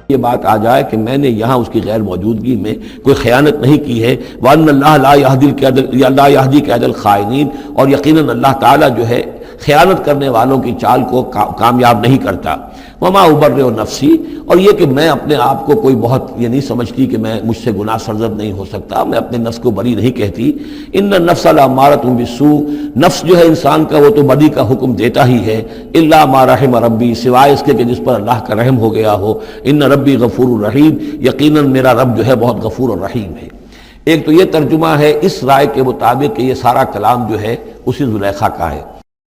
یہ بات آ جائے کہ میں نے یہاں اس کی غیر موجودگی میں کوئی خیانت نہیں کی ہے، وَأَنَّ اللَّهَ لَا يَهْدِي كَيْدَ الْخَائِنِينَ، اور یقیناً اللہ تعالیٰ جو ہے خیانت کرنے والوں کی چال کو کامیاب نہیں کرتا۔ وَمَا أُبَرِّئُ نَفْسِي، اور یہ کہ میں اپنے آپ کو کوئی بہت یہ نہیں سمجھتی کہ میں مجھ سے گناہ سرزد نہیں ہو سکتا، میں اپنے نفس کو بری نہیں کہتی۔ إِنَّ النَّفْسَ لَأَمَّارَةٌ بِالسُّوءِ، نفس جو ہے انسان کا وہ تو بدی کا حکم دیتا ہی ہے، إِلَّا مَا رَحِمَ رَبِّي، سوائے اس کے کہ جس پر اللہ کا رحم ہو گیا ہو۔ إِنَّ رَبِّي غَفُورٌ رَحِيمٌ، یقیناً میرا رب جو ہے بہت غفور اور رحیم ہے۔ ایک تو یہ ترجمہ ہے اس رائے کے مطابق کہ یہ سارا کلام جو ہے اسی زلیخا کا ہے۔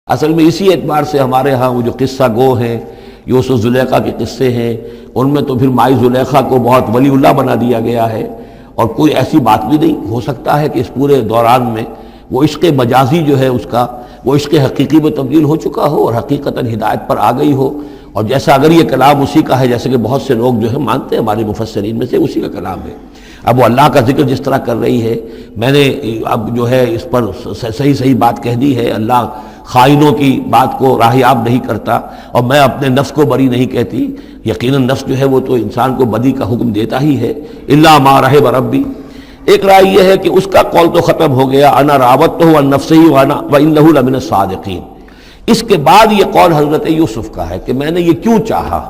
اصل میں اسی اعتبار سے ہمارے ہاں وہ جو قصہ گو ہیں، یوسف زلیخا کے قصے ہیں، ان میں تو پھر مائی زلیخا کو بہت ولی اللہ بنا دیا گیا ہے، اور کوئی ایسی بات بھی نہیں ہو سکتا ہے کہ اس پورے دوران میں وہ عشق مجازی جو ہے اس کا وہ عشق حقیقی میں تبدیل ہو چکا ہو اور حقیقتاً ہدایت پر آ گئی ہو، اور جیسا اگر یہ کلام اسی کا ہے جیسے کہ بہت سے لوگ جو ہے مانتے ہیں ہمارے مفسرین میں سے، اسی کا کلام ہے۔ اب وہ اللہ کا ذکر جس طرح کر رہی ہے، میں نے اب جو ہے اس پر صحیح بات کہہ دی ہے، اللہ خائنوں کی بات کو راہیاب نہیں کرتا، اور میں اپنے نفس کو بری نہیں کہتی۔ یقیناً نفس جو ہے وہ تو انسان کو بدی کا حکم دیتا ہی ہے، الا ما رحم ربی۔ ایک رائے یہ ہے کہ اس کا قول تو ختم ہو گیا، انا راودتہ عن نفسہ وانہ لمن الصادقین۔ اس کے بعد یہ قول حضرت یوسف کا ہے کہ میں نے یہ کیوں چاہا،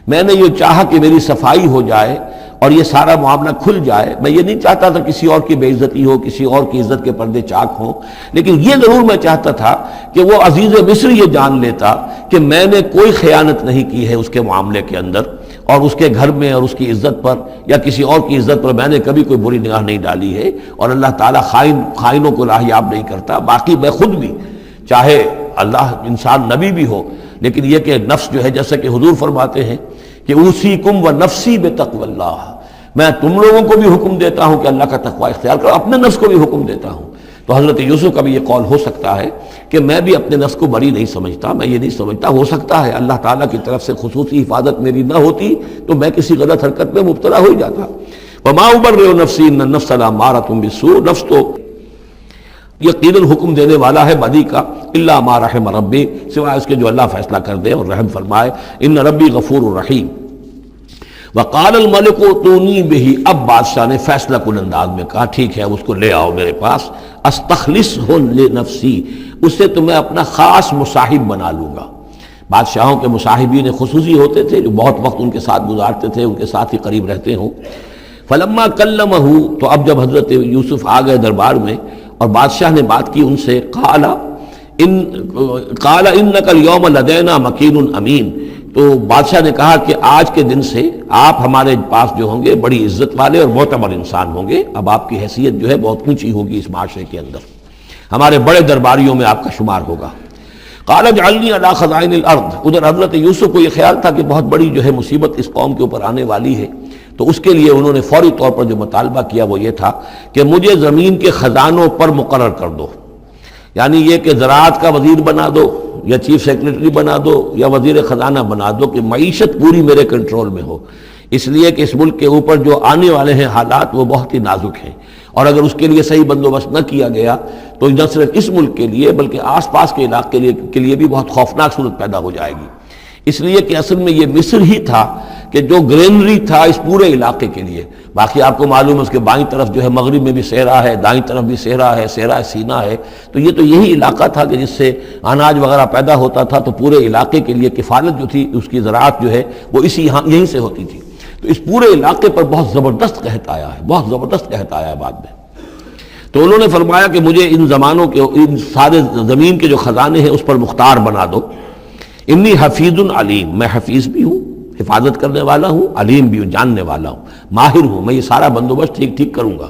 میں نے یہ چاہا کہ میری صفائی ہو جائے اور یہ سارا معاملہ کھل جائے۔ میں یہ نہیں چاہتا تھا کسی اور کی بے عزتی ہو، کسی اور کی عزت کے پردے چاک ہوں، لیکن یہ ضرور میں چاہتا تھا کہ وہ عزیز مصر یہ جان لیتا کہ میں نے کوئی خیانت نہیں کی ہے اس کے معاملے کے اندر، اور اس کے گھر میں اور اس کی عزت پر یا کسی اور کی عزت پر میں نے کبھی کوئی بری نگاہ نہیں ڈالی ہے، اور اللہ تعالیٰ خائنوں کو راہیاب نہیں کرتا۔ باقی میں خود بھی، چاہے اللہ انسان نبی بھی ہو، لیکن یہ کہ نفس جو ہے جیسا کہ حضور فرماتے ہیں کہ اوصیکم و نفسی بتقوی اللہ، میں تم لوگوں کو بھی حکم دیتا ہوں کہ اللہ کا تقوی اختیار کرو، اپنے نفس کو بھی حکم دیتا ہوں۔ تو حضرت یوسف کا بھی یہ قول ہو سکتا ہے کہ میں بھی اپنے نفس کو بری نہیں سمجھتا، میں یہ نہیں سمجھتا، ہو سکتا ہے اللہ تعالیٰ کی طرف سے خصوصی حفاظت میری نہ ہوتی تو میں کسی غلط حرکت میں مبتلا ہو جاتا۔ وما ابرئ نفسی ان النفس لامارۃ بالسوء، نفس تو یقیناً حکم دینے والا ہے بدی کا، الا ما رحم ربی، سوائے اس کے جو اللہ فیصلہ کر دے اور رحم فرمائے۔ ان ربی غفور رحیم۔ وقال الملک اتونی بہ، اب بادشاہ نے فیصلہ کن انداز میں کہا ٹھیک ہے اس کو لے آؤ میرے پاس، استخلصہ لنفسی، اسے تو میں اپنا خاص مصاحب بنا لوں گا۔ بادشاہوں کے مصاحبین خصوصی ہوتے تھے جو بہت وقت ان کے ساتھ گزارتے تھے، ان کے ساتھ ہی قریب رہتے ہوں۔ فلما کلمہ، تو اب جب حضرت یوسف آ گئے دربار میں اور بادشاہ نے بات کی ان سے، قال انک اليوم لدینا مکین امین، تو بادشاہ نے کہا کہ آج کے دن سے آپ ہمارے پاس جو ہوں گے بڑی عزت والے اور معتبر انسان ہوں گے، اب آپ کی حیثیت جو ہے بہت اونچی ہوگی اس معاشرے کے اندر، ہمارے بڑے درباریوں میں آپ کا شمار ہوگا۔ قال اجعلنی علی خزائن الارض، ادھر حضرت یوسف کو یہ خیال تھا کہ بہت بڑی جو ہے مصیبت اس قوم کے اوپر آنے والی ہے، تو اس کے لیے انہوں نے فوری طور پر جو مطالبہ کیا وہ یہ تھا کہ مجھے زمین کے خزانوں پر مقرر کر دو، یعنی یہ کہ زراعت کا وزیر بنا دو یا چیف سیکرٹری بنا دو یا وزیر خزانہ بنا دو، کہ معیشت پوری میرے کنٹرول میں ہو، اس لیے کہ اس ملک کے اوپر جو آنے والے ہیں حالات وہ بہت ہی نازک ہیں، اور اگر اس کے لیے صحیح بندوبست نہ کیا گیا تو نہ صرف اس ملک کے لیے بلکہ آس پاس کے علاقے کے لیے بھی بہت خوفناک صورت پیدا ہو جائے گی۔ اس لیے کہ اصل میں یہ مصر ہی تھا کہ جو گرینری تھا اس پورے علاقے کے لیے، باقی آپ کو معلوم ہے اس کے بائیں طرف جو ہے مغرب میں بھی صحرا ہے، دائیں طرف بھی صحرا ہے، صحرا سینا ہے، تو یہ تو یہی علاقہ تھا کہ جس سے اناج وغیرہ پیدا ہوتا تھا، تو پورے علاقے کے لیے کفالت جو تھی اس کی زراعت جو ہے وہ یہیں سے ہوتی تھی، تو اس پورے علاقے پر بہت زبردست قحط آیا ہے، بہت زبردست قحط آیا ہے بعد میں۔ تو انہوں نے فرمایا کہ مجھے ان زمانوں کے ان سارے زمین کے جو خزانے ہیں اس پر مختار بنا دو۔ انی حفیظ علیم، میں حفیظ بھی ہوں، حفاظت کرنے والا ہوں، علیم بھی ہوں، جاننے والا ہوں، ماہر ہوں، میں یہ سارا بندوبست ٹھیک کروں گا۔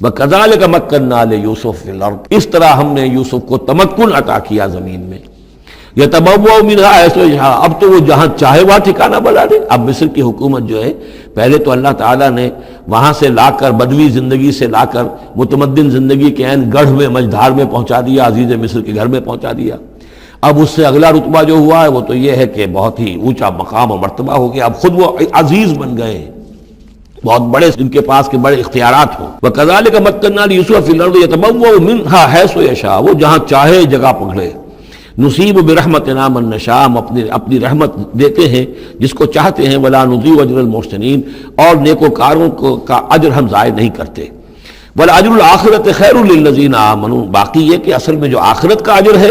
وَكَذَلِكَ مَكَّنَّا لِيُوسُفَ فِي الْأَرْضِ، اس طرح ہم نے یوسف کو تمکن عطا کیا زمین میں۔ يَتَبَوَّأُ مِنْهَا حَيْثُ يَشَاءُ، اب تو وہ جہاں چاہے وہاں ٹھکانہ بنا دے۔ اب مصر کی حکومت جو ہے پہلے تو اللہ تعالیٰ نے وہاں سے لا کر بدوی زندگی سے لا کر متمدن زندگی کے عین گڑھ میں مجدھار میں پہنچا دیا، عزیز مصر کے گھر میں پہنچا دیا۔ اب اس سے اگلا رتبہ جو ہوا ہے وہ تو یہ ہے کہ بہت ہی اونچا مقام اور مرتبہ ہو گیا، اب خود وہ عزیز بن گئے ہیں، بہت بڑے ان کے پاس کے بڑے اختیارات ہوں۔ وَكَذَلِكَ مَكَّنَّا لِيُوسُفَ فِي الْأَرْضِ يَتَبَوَّأُ مِنْهَا حَيْثُ يَشَاءُ، وہ جہاں چاہے جگہ پکڑے۔ نصیب برحمتنا من نشاء، ہم اپنی رحمت دیتے ہیں جس کو چاہتے ہیں، ولا نضیع اجر المحسنین، اور نیکوکاروں کا اجر ہم ضائع نہیں کرتے، والاجر الآخرۃ خیر للذین آمنوا، باقی یہ کہ اصل میں جو آخرت کا اجر ہے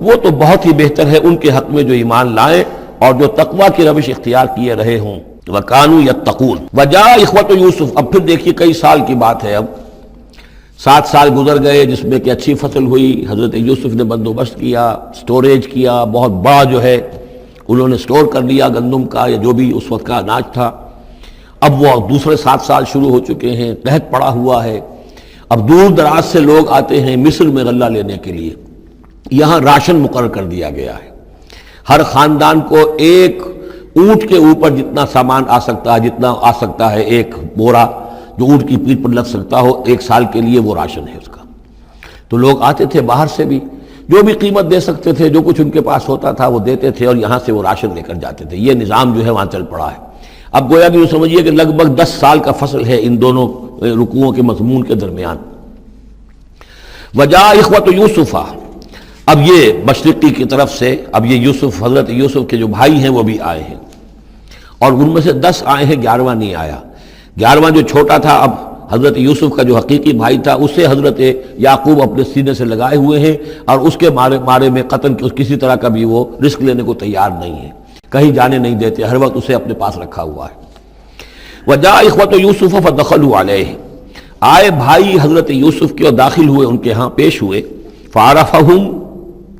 وہ تو بہت ہی بہتر ہے ان کے حق میں جو ایمان لائیں اور جو تقوی کی روش اختیار کیے رہے ہوں، وَكَانُوا يَتَّقُونَ۔ وَجَاءَ إِخْوَةُ یوسف، اب پھر دیکھیے کئی سال کی بات ہے، اب 7 سال گزر گئے جس میں کہ اچھی فصل ہوئی، حضرت یوسف نے بندوبست کیا، سٹوریج کیا، بہت بڑا جو ہے انہوں نے سٹور کر لیا گندم کا یا جو بھی اس وقت کا اناج تھا۔ اب وہ دوسرے 7 سال شروع ہو چکے ہیں، قحط پڑا ہوا ہے، اب دور دراز سے لوگ آتے ہیں مصر میں غلہ لینے کے لیے، یہاں راشن مقرر کر دیا گیا ہے، ہر خاندان کو ایک اونٹ کے اوپر جتنا سامان آ سکتا ہے، جتنا آ سکتا ہے ایک بورا جو اونٹ کی پیٹھ پر لگ سکتا ہو، 1 سال کے لیے وہ راشن ہے اس کا۔ تو لوگ آتے تھے باہر سے بھی، جو بھی قیمت دے سکتے تھے، جو کچھ ان کے پاس ہوتا تھا وہ دیتے تھے اور یہاں سے وہ راشن لے کر جاتے تھے۔ یہ نظام جو ہے وہاں چل پڑا ہے۔ اب گویا کہ یہ سمجھیے کہ لگ بھگ 10 سال کا فصل ہے ان دونوں رکوعوں کے مضمون کے درمیان۔ وجاء اخوۃ یوسف، اب یہ مشرقی کی طرف سے اب یہ یوسف، حضرت یوسف کے جو بھائی ہیں وہ بھی آئے ہیں، اور ان میں سے 10 آئے ہیں، 11واں نہیں آیا۔ 11واں جو چھوٹا تھا، اب حضرت یوسف کا جو حقیقی بھائی تھا اسے حضرت یعقوب اپنے سینے سے لگائے ہوئے ہیں، اور اس کے مارے میں قتل کسی طرح کا بھی وہ رسک لینے کو تیار نہیں ہے، کہیں جانے نہیں دیتے، ہر وقت اسے اپنے پاس رکھا ہوا ہے۔ وجاء اخوۃ یوسف فدخلوا علیہ، آئے بھائی حضرت یوسف کے اور داخل ہوئے ان کے ہاں، پیش ہوئے۔ فعرفہم،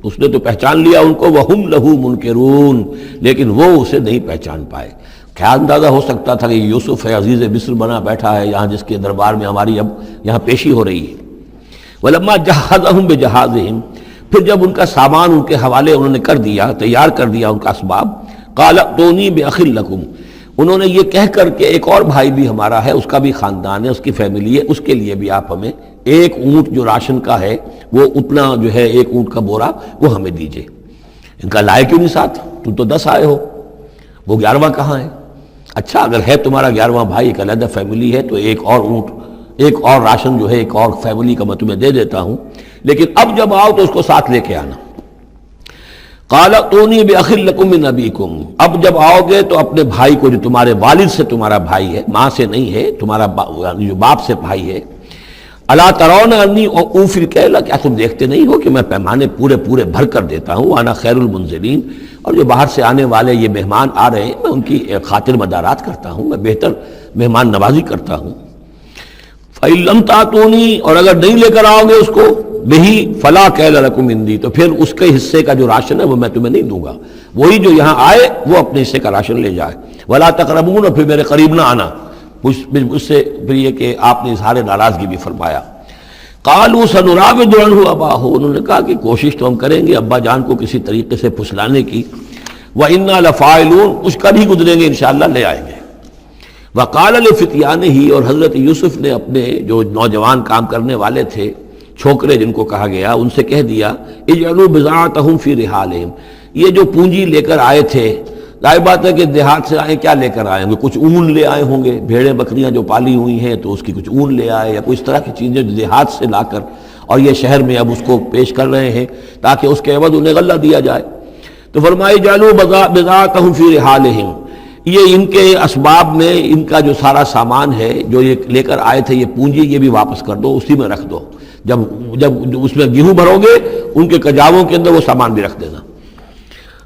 اس نے تو پہچان لیا ان کو، وہم لہ منکرون، لیکن وہ اسے نہیں پہچان پائے۔ کیا اندازہ ہو سکتا تھا کہ یوسف ہے، عزیز مصر بنا بیٹھا ہے یہاں، جس کے دربار میں ہماری اب یہاں پیشی ہو رہی ہے۔ ولما جہزہم بجہازہم، پھر جب ان کا سامان ان کے حوالے انہوں نے کر دیا، تیار کر دیا ان کا اسباب، قال ائتونی بأخ لکم، انہوں نے یہ کہہ کر کہ ایک اور بھائی بھی ہمارا ہے، اس کا بھی خاندان ہے، اس کی فیملی ہے، اس کے لیے بھی آپ ہمیں ایک اونٹ جو راشن کا ہے وہ اتنا جو ہے ایک اونٹ کا بورا وہ ہمیں دیجئے۔ ان کا لائے کیوں نہیں ساتھ؟ تم تو 10 آئے ہو، وہ 11واں کہاں ہے؟ اچھا اگر ہے تمہارا 11واں بھائی، ایک علیحدہ فیملی ہے، تو ایک اور اونٹ، ایک اور راشن جو ہے ایک اور فیملی کا میں تمہیں دے دیتا ہوں، لیکن اب جب آؤ تو اس کو ساتھ لے کے آنا۔ قال ائتونی بأخ لکم من ابیکم، اب جب آؤ گے تو اپنے بھائی کو جو تمہارے والد سے تمہارا بھائی ہے، ماں سے نہیں ہے، تمہارا جو باپ سے بھائی ہے، الا ترون انی اوفی الکیل، کیا تم دیکھتے نہیں ہو کہ میں پیمانے پورے بھر کر دیتا ہوں، انا خیر المنزلین، اور جو باہر سے آنے والے یہ مہمان آ رہے ہیں میں ان کی خاطر مدارات کرتا ہوں، میں بہتر مہمان نوازی کرتا ہوں۔ فإن لم تأتونی، اور اگر نہیں لے کر آؤ گے اس کو، بہی فلا کیل لکم عندی، تو پھر اس کے حصے کا جو راشن ہے وہ میں تمہیں نہیں دوں گا، وہی جو یہاں آئے وہ اپنے حصے کا راشن لے جائے۔ ولا تقربون، اور پھر میرے قریب نہ آنا، مجھ سے پھر یہ کہ آپ نے اظہار ناراضگی بھی فرمایا۔ قالوا سنراود عنہ اباہ، انہوں نے کہا کہ کوشش تو ہم کریں گے ابا جان کو کسی طریقے سے پھسلانے کی، وإنا لفاعلون، کچھ کر ہی گزریں گے انشاءاللہ، لے آئیں گے۔ وقال لفتیانہ، اور حضرت یوسف نے اپنے جو نوجوان کام کرنے والے تھے، چھوکرے جن کو کہا گیا، ان سے کہہ دیا، اجعلوا بضاعتہم فی رحالہم، یہ جو پونجی لے کر آئے تھے، ظاہر بات ہے کہ دیہات سے آئے، کیا لے کر آئے ہوں گے؟ کچھ اون لے آئے ہوں گے، بھیڑیں بکریاں جو پالی ہوئی ہیں تو اس کی کچھ اون لے آئے، یا کوئی اس طرح کی چیزیں جو دیہات سے لا کر اور یہ شہر میں اب اس کو پیش کر رہے ہیں تاکہ اس کے عوض انہیں غلہ دیا جائے۔ تو فرمایا جعلوا بضاعتہم فی رحالہم، یہ ان کے اسباب میں ان کا جو سارا سامان ہے جو یہ لے کر آئے تھے، یہ پونجی، یہ بھی واپس کر دو، اسی میں رکھ دو، جب اس میں گیہوں بھرو گے ان کے کجاووں کے اندر وہ سامان بھی رکھ دینا۔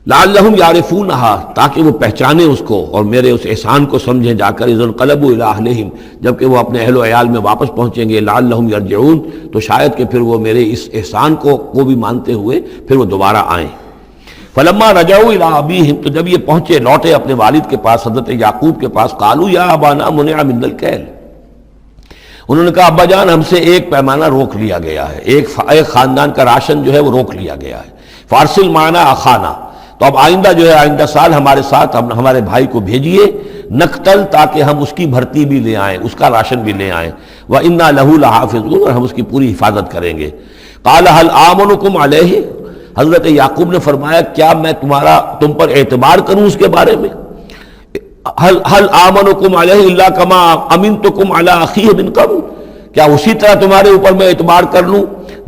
لعلہم یعرفونہا، تاکہ وہ پہچانے اس کو اور میرے اس احسان کو سمجھیں جا کر، اذ انقلبوا الی اہلہم، جبکہ وہ اپنے اہل و عیال میں واپس پہنچیں گے، لعلہم یرجعون، تو شاید کہ پھر وہ میرے اس احسان کو بھی مانتے ہوئے پھر وہ دوبارہ آئیں۔ فلما رجعوا الی ابیہم، تو جب یہ پہنچے لوٹے اپنے والد کے پاس، حضرت یعقوب کے پاس، قالوا یا ابانا منع منا الکیل، انہوں نے کہا ابا جان ہم سے ایک پیمانہ روک لیا گیا ہے، ایک خاندان کا راشن جو ہے وہ روک لیا گیا ہے، فارسل معنا اخانا، تو اب آئندہ جو ہے آئندہ سال ہمارے ساتھ ہمارے بھائی کو بھیجیے، نقتل، تاکہ ہم اس کی بھرتی بھی لے آئیں، اس کا راشن بھی لے آئیں، وَإِنَّا لَهُ لَحَافِظُونَ، اور ہم اس کی پوری حفاظت کریں گے۔ قَالَ هَلْ آمَنُكُمْ عَلَيْهِ، حضرت یعقوب نے فرمایا کیا میں تم پر اعتبار کروں اس کے بارے میں؟ هَلْ آمَنُكُمْ عَلَيْهِ إِلَّا كَمَا أَمِنْتُكُمْ عَلَىٰ أَخِيهِ مِنْ قَبْلُ، کیا اسی طرح تمہارے اوپر میں اعتبار کر لوں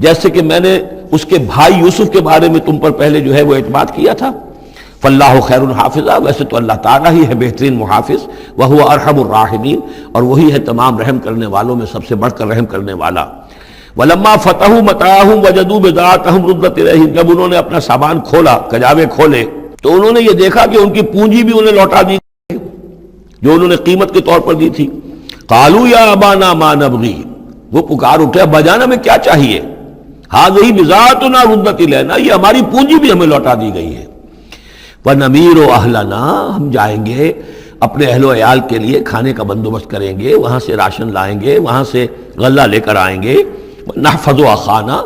جیسے کہ میں نے اس کے بھائی یوسف کے بارے میں تم پر پہلے جو ہے وہ اعتماد کیا تھا. فاللہ خیر حافظہ، ویسے تو اللہ تعالیٰ ہی ہے بہترین محافظ. وہو ارحم الراحمین، اور وہی ہے تمام رحم کرنے والوں میں سب سے بڑھ کر رحم کرنے والا. ولما فتحوا متاعهم وجدوا بضاعتهم ردت الیہم، جب انہوں نے اپنا سامان کھولا، کجاوے کھولے، تو انہوں نے یہ دیکھا کہ ان کی پونجی بھی انہیں لوٹا دی گئی جو انہوں نے قیمت کے طور پر دی تھی. قالوا یا ابانا ما نبغی، وہ پکار اٹھے ابا جان ہمیں کیا چاہیے. ہذہ بضاعتنا ردت الینا، یہ ہماری پونجی بھی ہمیں لوٹا دی گئی ہے. وَنَمِيرُ أَهْلَنَا، ہم جائیں گے اپنے اہل و عیال کے لیے کھانے کا بندوبست کریں گے، وہاں سے راشن لائیں گے، وہاں سے غلہ لے کر آئیں گے. نحفظ أَخَانَا،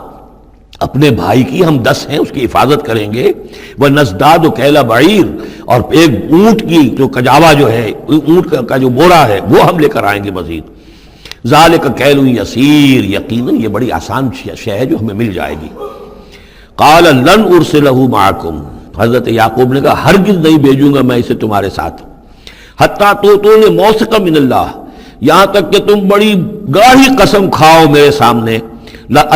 اپنے بھائی کی ہم 10 ہیں اس کی حفاظت کریں گے. وَنَزْدَادُ كَيْلَ بَعِيرٍ، اور ایک اونٹ کی جو کجاوا جو ہے، اونٹ کا جو بوڑا ہے وہ ہم لے کر آئیں گے مزید. ذَلِكَ كَيْلٌ يَسِيرٌ، یقیناً یہ بڑی آسان شے ہے جو ہمیں مل جائے گی. قَالَ لَنْ أُرْسِلَهُ مَعَكُمْ، حضرت یعقوب نے کہا ہرگز نہیں بھیجوں گا میں اسے تمہارے ساتھ. حتیٰ تؤتونی موثقا من اللہ، یہاں تک کہ تم بڑی گاڑی قسم کھاؤ میرے سامنے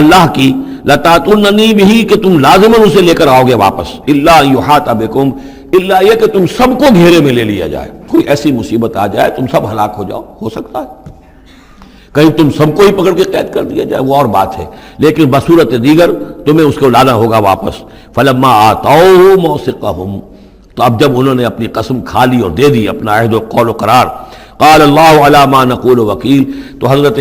اللہ کی. لتاتوننی بہ، کہ تم لازماً اسے لے کر آؤ گے واپس. الا یحاط بکم، الا یہ کہ تم سب کو گھیرے میں لے لیا جائے، کوئی ایسی مصیبت آ جائے تم سب ہلاک ہو جاؤ، ہو سکتا ہے کہیں تم سب کو ہی پکڑ کے قید کر دیا جائے، وہ اور بات ہے، لیکن بصورت دیگر تمہیں اس کو لانا ہوگا واپس. فلما آتوہ موثقہم، تو اب جب انہوں نے اپنی قسم کھا لی اور دے دی اپنا عہد و قول و قرار، قال اللہ علی ما نقول وکیل، تو حضرت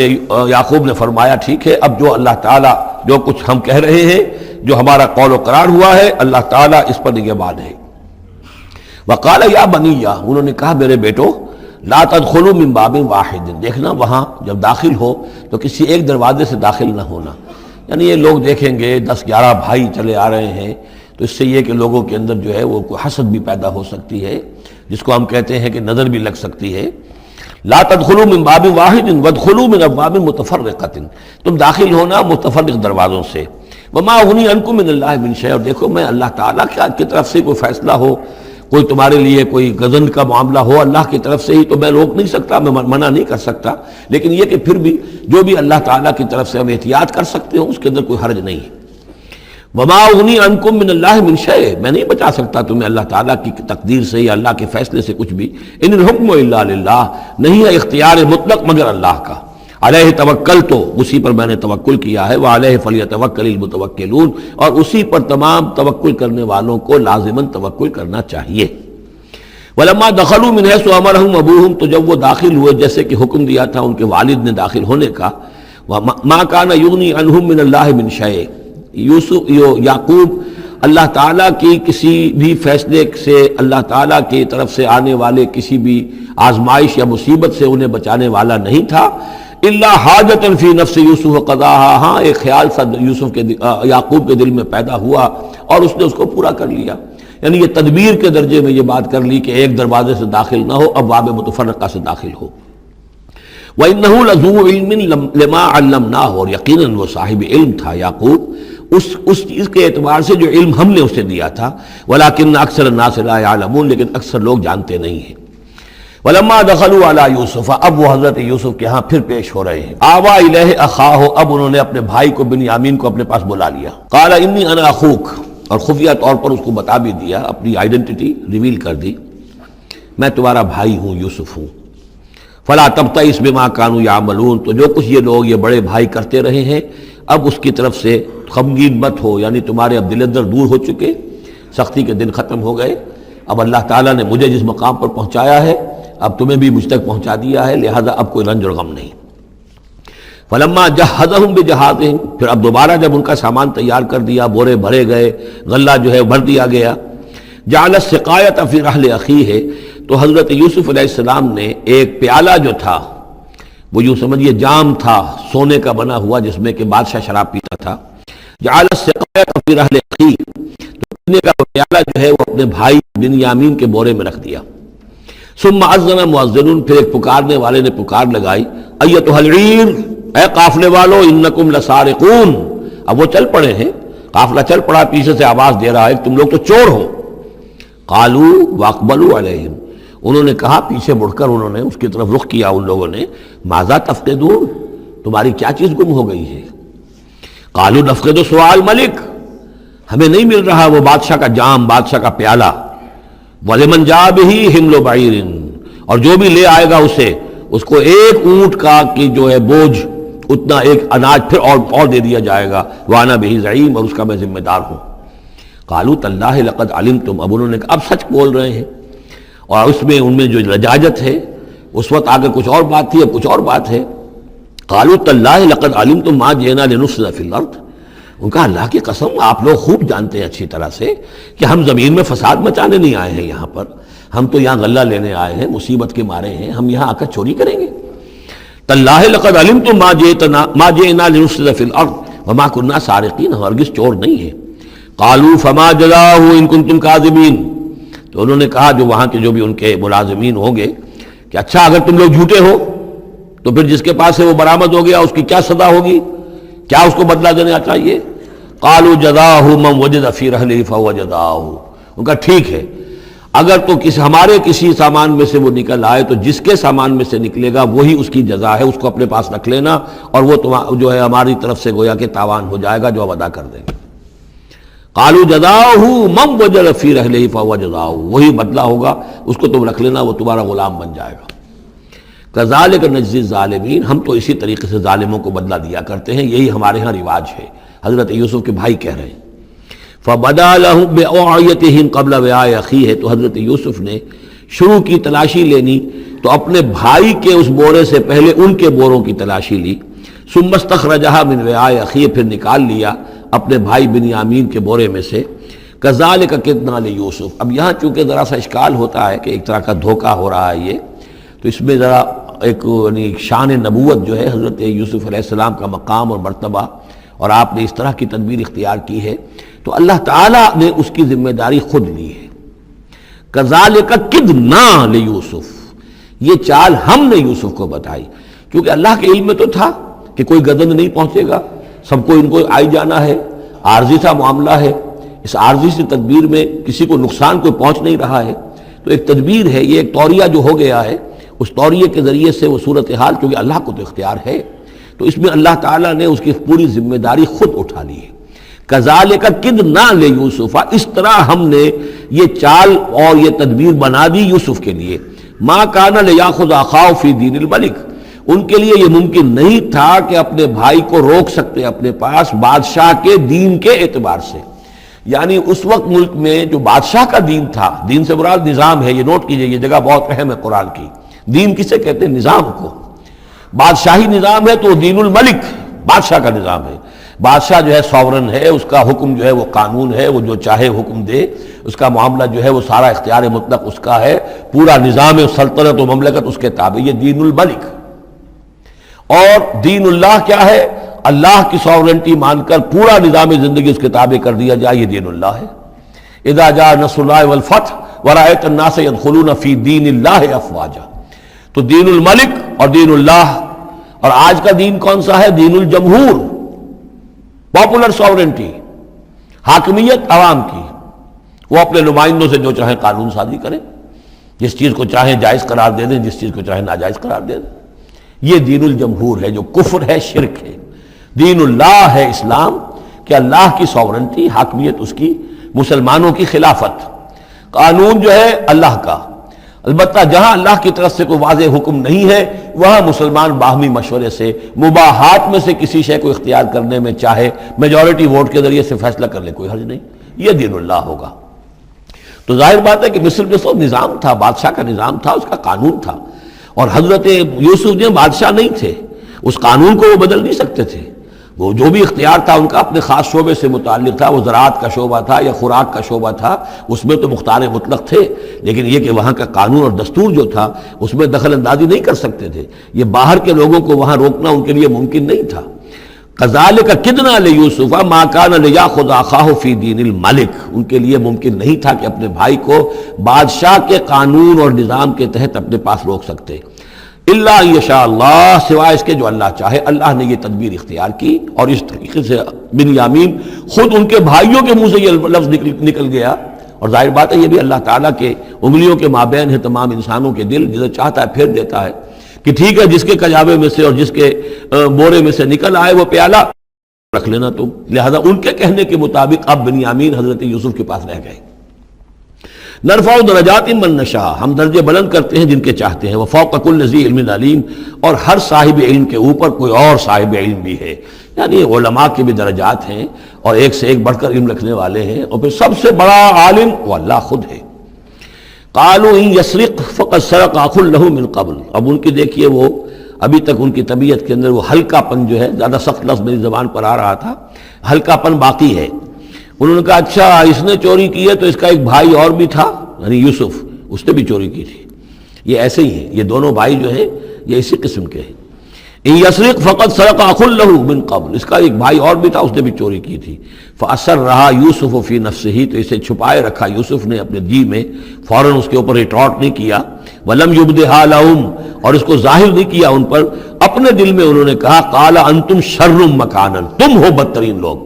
یعقوب نے فرمایا ٹھیک ہے، اب جو اللہ تعالیٰ جو کچھ ہم کہہ رہے ہیں، جو ہمارا قول و قرار ہوا ہے، اللہ تعالیٰ اس پر نگہبان ہے. وقال یا بنی، انہوں نے کہا میرے بیٹو، لا تدخلوا من باب واحد، دیکھنا وہاں جب داخل ہو تو کسی ایک دروازے سے داخل نہ ہونا. یعنی یہ لوگ دیکھیں گے 10-11 بھائی چلے آ رہے ہیں، تو اس سے یہ کہ لوگوں کے اندر جو ہے وہ کوئی حسد بھی پیدا ہو سکتی ہے، جس کو ہم کہتے ہیں کہ نظر بھی لگ سکتی ہے. لا تدخلوا من باب واحد وادخلوا من ابواب متفرقۃ، تم داخل ہونا متفرق دروازوں سے. وما اغنی عنکم من اللہ من شیء، اور دیکھو میں اللہ تعالیٰ کی طرف سے کوئی فیصلہ ہو، کوئی تمہارے لیے کوئی غضب کا معاملہ ہو اللہ کی طرف سے ہی، تو میں روک نہیں سکتا، میں منع نہیں کر سکتا، لیکن یہ کہ پھر بھی جو بھی اللہ تعالیٰ کی طرف سے ہم احتیاط کر سکتے ہوں اس کے اندر کوئی حرج نہیں ہے. وما اغنی عنکم من اللہ من شیء، میں نہیں بچا سکتا تمہیں اللہ تعالیٰ کی تقدیر سے یا اللہ کے فیصلے سے کچھ بھی. ان الحکم الا للہ، نہیں ہے اختیار مطلق مگر اللہ کا. علیہ توکلت، اسی پر میں نے توکل کیا ہے. وعلیہ فلیتوکل المتوکلون، اور اسی پر تمام توکل کرنے والوں کو لازماً توکل کرنا چاہیے. ولما دخلوا من حيث امرهم ابوهم، تو جب وہ داخل ہوئے جیسے کہ حکم دیا تھا ان کے والد نے داخل ہونے کا. ما كان يغني عنهم من الله من شيء، یعقوب اللہ تعالیٰ کی کسی بھی فیصلے سے، اللہ تعالیٰ کی طرف سے آنے والے کسی بھی آزمائش یا مصیبت سے انہیں بچانے والا نہیں تھا. الا حاجۃ فی نفس یوسف قضاها، ہاں ایک خیال سا یوسف کے یعقوب کے دل میں پیدا ہوا اور اس نے اس کو پورا کر لیا. یعنی یہ تدبیر کے درجے میں یہ بات کر لی کہ ایک دروازے سے داخل نہ ہو، اب باب متفرقہ سے داخل ہو. وَإِنَّهُ لَذُو عِلْمٍ لِمَا عَلَّمْنَاهُ، اور یقیناً وہ صاحب علم تھا یعقوب اس چیز کے اعتبار سے جو علم ہم نے اسے دیا تھا. وَلَكِنَّ أَكْثَرَ النَّاسِ لَا يَعْلَمُونَ، لیکن اکثر لوگ جانتے نہیں ہیں. وَلَمَّا دَخَلُوا عَلَى يُوسُفَ، اب وہ حضرت یوسف کے ہاں پھر پیش ہو رہے ہیں. آوَا إِلَيْهِ أَخَاهُ، اب انہوں نے اپنے بھائی کو بنیامین کو اپنے پاس بلا لیا. قَالَ إِنِّي أَنَا أَخُوكَ، اور خفیہ طور پر اس کو بتا بھی دیا، اپنی آئیڈینٹی ریویل کر دی، میں تمہارا بھائی ہوں، یوسف ہوں. فلا تبتئس بما كانوا يعملون، تو جو کچھ یہ لوگ یہ بڑے بھائی کرتے رہے ہیں اب اس کی طرف سے غمگین مت ہو، یعنی تمہارے اب دل اندر دور ہو چکے، سختی کے دن ختم ہو گئے. اب اللہ تعالیٰ نے مجھے جس مقام پر پہنچایا ہے اب تمہیں بھی مجھ تک پہنچا دیا ہے، لہذا اب کوئی رنج اور غم نہیں. فلما جہزہم بجہازہم، پھر اب دوبارہ جب ان کا سامان تیار کر دیا، بورے بھرے گئے، غلہ جو ہے بھر دیا گیا. جعل السقایۃ فی رحل اخیہ، تو حضرت یوسف علیہ السلام نے ایک پیالہ جو تھا، وہ یوں سمجھیے جام تھا سونے کا بنا ہوا جس میں کہ بادشاہ شراب پیتا تھا. جعل السقایۃ فی رحل اخیہ، تو پینے کا پیالہ جو ہے وہ اپنے بھائی بنیامین کے بورے میں رکھ دیا. ثم اذن مؤذن، پھر ایک پکارنے والے نے پکار لگائی، ایتھا العیر، اے قافلے والو، انکم لسارقون. اب وہ چل پڑے ہیں، قافلہ چل پڑا، پیچھے سے آواز دے رہا ہے تم لوگ تو چور ہو. قالوا واقبلوا علیہم، انہوں نے کہا، پیچھے مڑ کر انہوں نے اس کی طرف رخ کیا ان لوگوں نے، ماذا تفقدون، تمہاری کیا چیز گم ہو گئی ہے. قالوا نفقد سؤال ملک، ہمیں نہیں مل رہا وہ بادشاہ کا جام، بادشاہ کا پیالہ. وَلِمَنْ جَاءَ بِهِ حِمْلُ بَعِيرٍ، اور جو بھی لے آئے گا اسے، اس کو ایک اونٹ کا کی جو ہے بوجھ، اتنا ایک اناج پھر اور دے دیا جائے گا. وَأَنَا بِهِ زَعِيمٌ، اور اس کا میں ذمہ دار ہوں. قَالُوا تَاللَّهِ لَقَدْ عَلِمْتُمْ، اب انہوں نے کہا اب سچ بول رہے ہیں. اور اس میں ان میں جو لجاجت ہے، اس وقت آگے کچھ اور بات تھی، اب کچھ اور بات ہے. قَالُوا تَاللَّهِ لَقَدْ عَلِمْتُمْ مَا جِئْنَا لِنُفْسِدَ فِي الْأَرْضِ، ان کا اللہ کی قسم آپ لوگ خوب جانتے ہیں اچھی طرح سے کہ ہم زمین میں فساد مچانے نہیں آئے ہیں. یہاں پر ہم تو یہاں غلہ لینے آئے ہیں، مصیبت کے مارے ہیں، ہم یہاں آ کر چوری کریں گے؟ تاللہ لقد علمتم ما جئنا لنفسد فی الارض وما كنا سارقین، ہرگز چور نہیں ہے. قالوا فما جزاؤہ ان کنتم کاذبین، تو انہوں نے کہا جو وہاں کے جو بھی ان کے ملازمین ہوں گے کہ اچھا اگر تم لوگ جھوٹے ہو تو پھر جس کے پاس سے وہ برآمد ہو گیا اس کی کیا سزا ہوگی، کیا اس کو بدلہ دینا چاہیے؟ قالوا جزاؤہ من وجد فی رحلہ فہو جزاؤہ، ان کا ٹھیک ہے اگر تو ہمارے کسی سامان میں سے وہ نکل آئے تو جس کے سامان میں سے نکلے گا وہی اس کی جزا ہے، اس کو اپنے پاس رکھ لینا، اور وہ جو ہے ہماری طرف سے گویا کہ تاوان ہو جائے گا جو اب ادا کر دیں گے. قالوا جزاؤہ من وجد فی رحلہ فہو جزاؤہ، وہی بدلہ ہوگا، اس کو تم رکھ لینا، وہ تمہارا غلام بن جائے گا. کذالک نجزی الظالمین، ہم تو اسی طریقے سے ظالموں کو بدلہ دیا کرتے ہیں، یہی ہمارے ہاں رواج ہے. حضرت یوسف کے بھائی کہہ رہے ہیں فَبَدَا لَهُم بِأَوْعِيَتِهِمْ قَبْلَ وِعَاءِ أَخِيهِ، تو حضرت یوسف نے شروع کی تلاشی لینی تو اپنے بھائی کے اس بورے سے پہلے ان کے بوروں کی تلاشی لی. ثُمَّ اسْتَخْرَجَهَا مِنْ وِعَاءِ أَخِيهِ، پھر نکال لیا اپنے بھائی بنیامین کے بورے میں سے. كَذَلِكَ كِدْنَا لِيُوسُف، اب یہاں چونکہ ذرا سا اشکال ہوتا ہے کہ ایک طرح کا دھوکہ ہو رہا ہے یہ، تو اس میں ذرا ایک یعنی شان نبوت جو ہے حضرت یوسف علیہ السلام کا مقام اور مرتبہ، اور آپ نے اس طرح کی تدبیر اختیار کی ہے تو اللہ تعالیٰ نے اس کی ذمہ داری خود لی ہے. کذالک کدنا لیوسف، یہ چال ہم نے یوسف کو بتائی، کیونکہ اللہ کے علم میں تو تھا کہ کوئی گدن نہیں پہنچے گا، سب کو ان کو آئی جانا ہے، عارضی سا معاملہ ہے، اس عارضی سی تدبیر میں کسی کو نقصان کوئی پہنچ نہیں رہا ہے، تو ایک تدبیر ہے، یہ ایک توریہ جو ہو گیا ہے، اس توریے کے ذریعے سے وہ صورتحال، کیونکہ اللہ کو تو اختیار ہے، تو اس میں اللہ تعالیٰ نے اس کی پوری ذمہ داری خود اٹھا لی ہے. کذالک کدنا لیوسف، اس طرح ہم نے یہ چال اور یہ تدبیر بنا دی یوسف کے لیے. ما کان لیاخذ اخاہ فی دین الملک، ان کے لیے یہ ممکن نہیں تھا کہ اپنے بھائی کو روک سکتے اپنے پاس بادشاہ کے دین کے اعتبار سے. یعنی اس وقت ملک میں جو بادشاہ کا دین تھا، دین سے مراد نظام ہے، یہ نوٹ کیجئے، یہ جگہ بہت اہم ہے قرآن کی. دین کسے کہتے ہیں؟ نظام کو. بادشاہی نظام ہے تو دین الملک بادشاہ کا نظام ہے. بادشاہ جو ہے ساورن ہے، اس کا حکم جو ہے وہ قانون ہے، وہ جو چاہے حکم دے، اس کا معاملہ جو ہے وہ سارا اختیار مطلق اس کا ہے، پورا نظام سلطنت و مملکت اس کے تابع، یہ دین الملک. اور دین اللہ کیا ہے؟ اللہ کی ساورنٹی مان کر پورا نظام زندگی اس کے تابع کر دیا جائے، یہ دین اللہ ہے. اذا جاء نصر اللہ والفتح ورأیت الناس يدخلون فی دین اللہ افواجا، تو دین الملک اور دین اللہ. اور آج کا دین کون سا ہے؟ دین الجمہور، پاپولر ساورنٹی، حاکمیت عوام کی. وہ اپنے نمائندوں سے جو چاہیں قانون سازی کریں، جس چیز کو چاہیں جائز قرار دے دیں، جس چیز کو چاہیں ناجائز قرار دے دیں. یہ دین الجمہور ہے جو کفر ہے، شرک ہے. دین اللہ ہے اسلام، کہ اللہ کی ساورنٹی، حاکمیت اس کی، مسلمانوں کی خلافت، قانون جو ہے اللہ کا. البتہ جہاں اللہ کی طرف سے کوئی واضح حکم نہیں ہے وہاں مسلمان باہمی مشورے سے مباحات میں سے کسی شے کو اختیار کرنے میں چاہے میجورٹی ووٹ کے ذریعے سے فیصلہ کر لے، کوئی حرج نہیں. یہ دین اللہ ہوگا. تو ظاہر بات ہے کہ مصر میں سب نظام تھا، بادشاہ کا نظام تھا، اس کا قانون تھا، اور حضرت یوسف جو بادشاہ نہیں تھے، اس قانون کو وہ بدل نہیں سکتے تھے. وہ جو بھی اختیار تھا ان کا اپنے خاص شعبے سے متعلق تھا، وہ زراعت کا شعبہ تھا یا خوراک کا شعبہ تھا، اس میں تو مختار مطلق تھے، لیکن یہ کہ وہاں کا قانون اور دستور جو تھا اس میں دخل اندازی نہیں کر سکتے تھے. یہ باہر کے لوگوں کو وہاں روکنا ان کے لیے ممکن نہیں تھا. کذالک کدنا لیوسف ما کان لیاخذ اخاہ فی دین الملک، ان کے لیے ممکن نہیں تھا کہ اپنے بھائی کو بادشاہ کے قانون اور نظام کے تحت اپنے پاس روک سکتے. الا یشاء اللہ، سوائے اس کے جو اللہ چاہے. اللہ نے یہ تدبیر اختیار کی، اور اس طریقے سے بنیامین خود ان کے بھائیوں کے منہ سے یہ لفظ نکل گیا. اور ظاہر بات ہے یہ بھی اللہ تعالیٰ کے انگلیوں کے مابین ہے تمام انسانوں کے دل، جسے چاہتا ہے پھیر دیتا ہے کہ ٹھیک ہے، جس کے کجاوے میں سے اور جس کے بورے میں سے نکل آئے وہ پیالہ رکھ لینا تم. لہذا ان کے کہنے کے مطابق اب بنیامین حضرت یوسف کے پاس رہ گئے. نرفع درجات من نشاء، ہم درجے بلند کرتے ہیں جن کے چاہتے ہیں. وفوق کل ذی علم علیم، اور ہر صاحب علم کے اوپر کوئی اور صاحب علم بھی ہے. یعنی علماء کے بھی درجات ہیں اور ایک سے ایک بڑھ کر علم رکھنے والے ہیں، اور پھر سب سے بڑا عالم وہ اللہ خود ہے. قالوا ان یسرق فقد سرق اخ له من قبل. اب ان کی دیکھیے وہ ابھی تک ان کی طبیعت کے اندر وہ ہلکا پن جو ہے، زیادہ سخت لفظ میری زبان پر آ رہا تھا، ہلکا پن باقی ہے. انہوں نے کہا اچھا اس نے چوری کی ہے تو اس کا ایک بھائی اور بھی تھا، یعنی یوسف، اس نے بھی چوری کی تھی. یہ ایسے ہی ہیں، یہ دونوں بھائی جو ہیں یہ اسی قسم کے ہیں. ان یسرق فقد سرق اخ له من قبل، اس کا ایک بھائی اور بھی تھا، اس نے بھی چوری کی تھی. فاسرها یوسف فی نفسہ، تو اسے چھپائے رکھا یوسف نے اپنے جی میں، فوراً اس کے اوپر ریٹارٹ نہیں کیا. ولم یبدها لهم، اور اس کو ظاہر نہیں کیا ان پر. اپنے دل میں انہوں نے کہا قال انتم شر مکانا، تم ہو بدترین لوگ.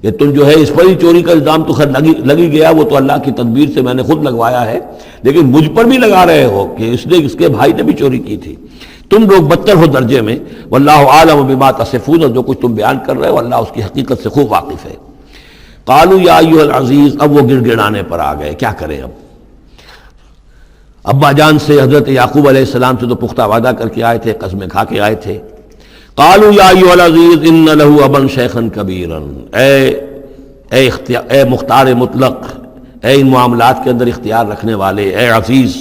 یہ تم جو ہے اس پر ہی چوری کا الزام تو خیر لگی گیا، وہ تو اللہ کی تدبیر سے میں نے خود لگوایا ہے، لیکن مجھ پر بھی لگا رہے ہو کہ اس نے اس کے بھائی نے بھی چوری کی تھی. تم لوگ بدتر ہو درجے میں. واللہ عالم بما تصفون، اور جو کچھ تم بیان کر رہے ہو اللہ اس کی حقیقت سے خوب واقف ہے. قالوا یا ایھا العزیز، اب وہ گڑ گڑانے پر آ گئے، کیا کریں اب. ابا جان سے حضرت یعقوب علیہ السلام سے تو پختہ وعدہ کر کے آئے تھے، قسمیں کھا کے آئے تھے. قالوا یا ایھا العزیز ان له ابا شیخا کبیرا، اے مختار مطلق، اے ان معاملات کے اندر اختیار رکھنے والے، اے عزیز.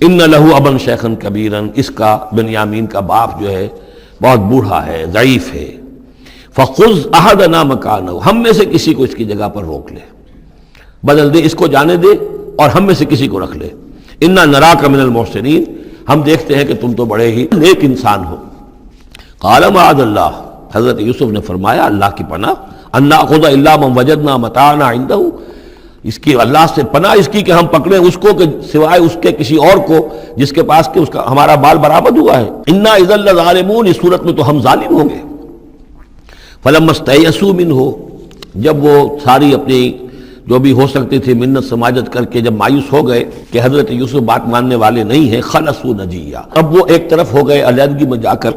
ان له ابا شیخا کبیرا، اس کا بنیامین کا باپ جو ہے بہت بوڑھا ہے، ضعیف ہے. فخذ احدنا مکانہ، ہم میں سے کسی کو اس کی جگہ پر روک لے، بدل دے، اس کو جانے دے اور ہم میں سے کسی کو رکھ لے. انا نراک من المحسنین، ہم دیکھتے ہیں کہ تم تو بڑے ہی نیک انسان ہو. قال معاذ اللہ، حضرت یوسف نے فرمایا اللہ کی پناہ، ان ناخذ الا من وجدنا متاعنا عنده، اس کی اللہ سے پناہ اس کی کہ ہم پکڑیں اس کو کہ سوائے اس کے کسی اور کو جس کے پاس کہ اس کا ہمارا بال برآمد ہوا ہے. انا اذا لظالمون، اس صورت میں تو ہم ظالم ہوں گے. فلما استيئسوا منه، جب وہ ساری اپنی جو بھی ہو سکتی تھی منت سماجت کر کے جب مایوس ہو گئے کہ حضرت یوسف بات ماننے والے نہیں ہیں، خلصوا نجیہ، اب وہ ایک طرف ہو گئے، علیحدگی میں جا کر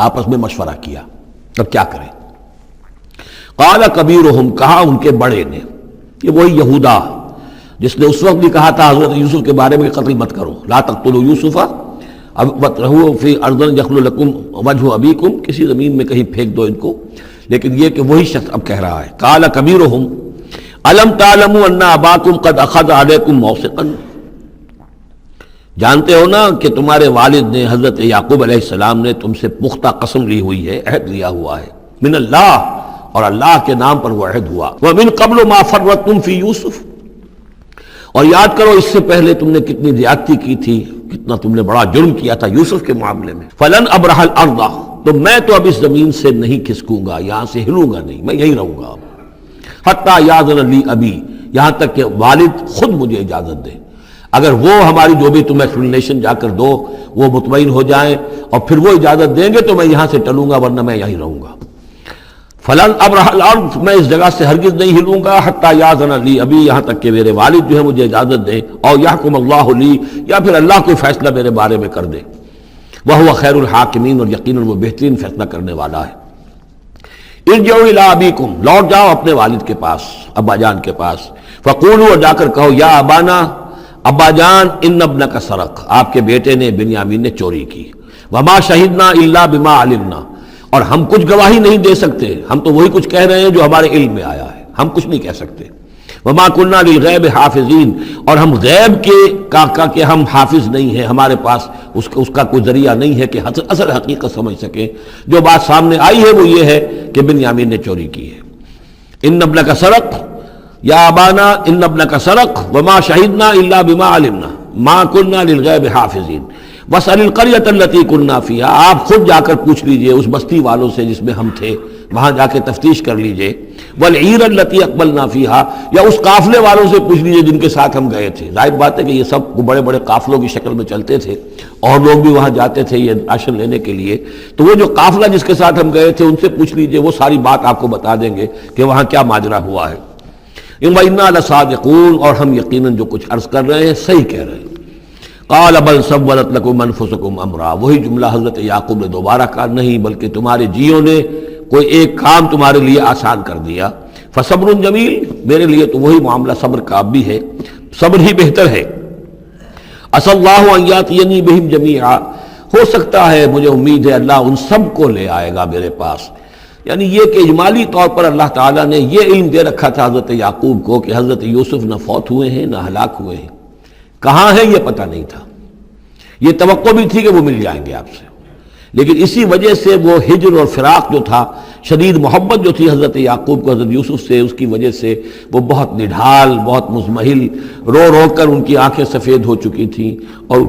آپس میں مشورہ کیا اب کیا کریں. قال کبیرہم، کہا ان کے بڑے نے، یہ وہی یہودا جس نے اس وقت بھی کہا تھا حضرت یوسف کے بارے میں قتل مت کرو، لا تقتلوا یوسف وَاطْرَحُوهُ فِي أَرْضٍ يَخْلُ لَكُمْ وَجْهُ أَبِيكُمْ، کسی زمین میں کہیں پھینک دو ان کو. لیکن یہ کہ وہی شخص اب کہہ رہا ہے قال کبیرہم الم تعلموا ان اباکم قد اخذ علیکم موثقا، جانتے ہو نا کہ تمہارے والد نے حضرت یعقوب علیہ السلام نے تم سے پختہ قسم لی ہوئی ہے، عہد لیا ہوا ہے، من اللہ، اور اللہ کے نام پر وہ عہد ہوا. ومن قبل ما فرطتم فی یوسف، اور یاد کرو اس سے پہلے تم نے کتنی زیادتی کی تھی، کتنا تم نے بڑا جرم کیا تھا یوسف کے معاملے میں. فلن ابرح الارض، تو میں تو اب اس زمین سے نہیں کھسکوں گا، یہاں سے ہلوں گا نہیں، میں یہیں رہوں گا. حتی یاذن لی ابی، یہاں تک کہ والد خود مجھے اجازت دے. اگر وہ ہماری جو بھی تم ایکسپلینیشن جا کر دو وہ مطمئن ہو جائیں اور پھر وہ اجازت دیں گے تو میں یہاں سے ٹلوں گا، ورنہ میں یہیں رہوں گا. فلن ابرح الارض، میں اس جگہ سے ہرگز نہیں ہلوں گا، حتی یاذن لی ابی، یہاں تک کہ میرے والد جو ہے مجھے اجازت دیں، اور یحکم اللہ لی، یا پھر اللہ کوئی فیصلہ میرے بارے میں کر دے. وہو خیر الحاکمین، اور یقیناً وہ بہترین فیصلہ کرنے والا ہے. ارجعوا الی ابیکم، لوٹ جاؤ اپنے والد کے پاس، ابا جان کے پاس. فقولوا، اور جا کر کہو، یا ابانا، ابا جان، ان ابنک سرق، آپ کے بیٹے نے بنیامین نے چوری کی. وما شہدنا الا بما علمنا، اور ہم کچھ گواہی نہیں دے سکتے، ہم تو وہی کچھ کہہ رہے ہیں جو ہمارے علم میں آیا ہے، ہم کچھ نہیں کہہ سکتے. وما كنا للغیب حافظین، اور ہم غیب کے ہم حافظ نہیں ہیں، ہمارے پاس اس کا کوئی ذریعہ نہیں ہے کہ اصل حقیقت سمجھ سکیں. جو بات سامنے آئی ہے وہ یہ ہے کہ بنیامین نے چوری کی ہے. ان ابنک سرق یا ابانا ان ابنک سرق وما شہدنا الا بما علمنا ما كنا للغیب حافظین. واسأل القریۃ التی کنا فیہا، آپ خود جا کر پوچھ لیجئے اس بستی والوں سے جس میں ہم تھے، وہاں جا کے تفتیش کر لیجئے. والعیر التی اقبلنا فیہا، یا اس قافلے والوں سے پوچھ لیجئے جن کے ساتھ ہم گئے تھے. ظاہر بات ہے کہ یہ سب بڑے بڑے قافلوں کی شکل میں چلتے تھے اور لوگ بھی وہاں جاتے تھے یہ راشن لینے کے لیے، تو وہ جو قافلہ جس کے ساتھ ہم گئے تھے ان سے پوچھ لیجئے، وہ ساری بات آپ کو بتا دیں گے کہ وہاں کیا ماجرا ہوا ہے. وَإِنَّا لَصَادِقُونَ، اور ہم یقیناً جو کچھ عرض کر رہے ہیں صحیح کہہ رہے ہیں. قال بل سولت لكم انفسكم امرا، وہی جملہ حضرت یعقوب نے دوبارہ کہا، نہیں بلکہ تمہارے جیوں نے کوئی ایک کام تمہارے لیے آسان کر دیا۔ فصبر جمیل، میرے لیے تو وہی معاملہ صبر کا بھی ہے، صبر ہی بہتر ہے۔ عسى اللہ ان یاتینی بہم جمیعا، ہو سکتا ہے، مجھے امید ہے اللہ ان سب کو لے آئے گا میرے پاس۔ یعنی یہ کہ اجمالی طور پر اللہ تعالیٰ نے یہ علم دے رکھا تھا حضرت یعقوب کو کہ حضرت یوسف نہ فوت ہوئے ہیں نہ ہلاک ہوئے ہیں، کہاں ہیں یہ پتہ نہیں تھا، یہ توقع بھی تھی کہ وہ مل جائیں گے آپ سے، لیکن اسی وجہ سے وہ ہجر اور فراق جو تھا، شدید محبت جو تھی حضرت یعقوب کو حضرت یوسف سے، اس کی وجہ سے وہ بہت نڈھال، بہت مزمحل، رو رو کر ان کی آنکھیں سفید ہو چکی تھیں اور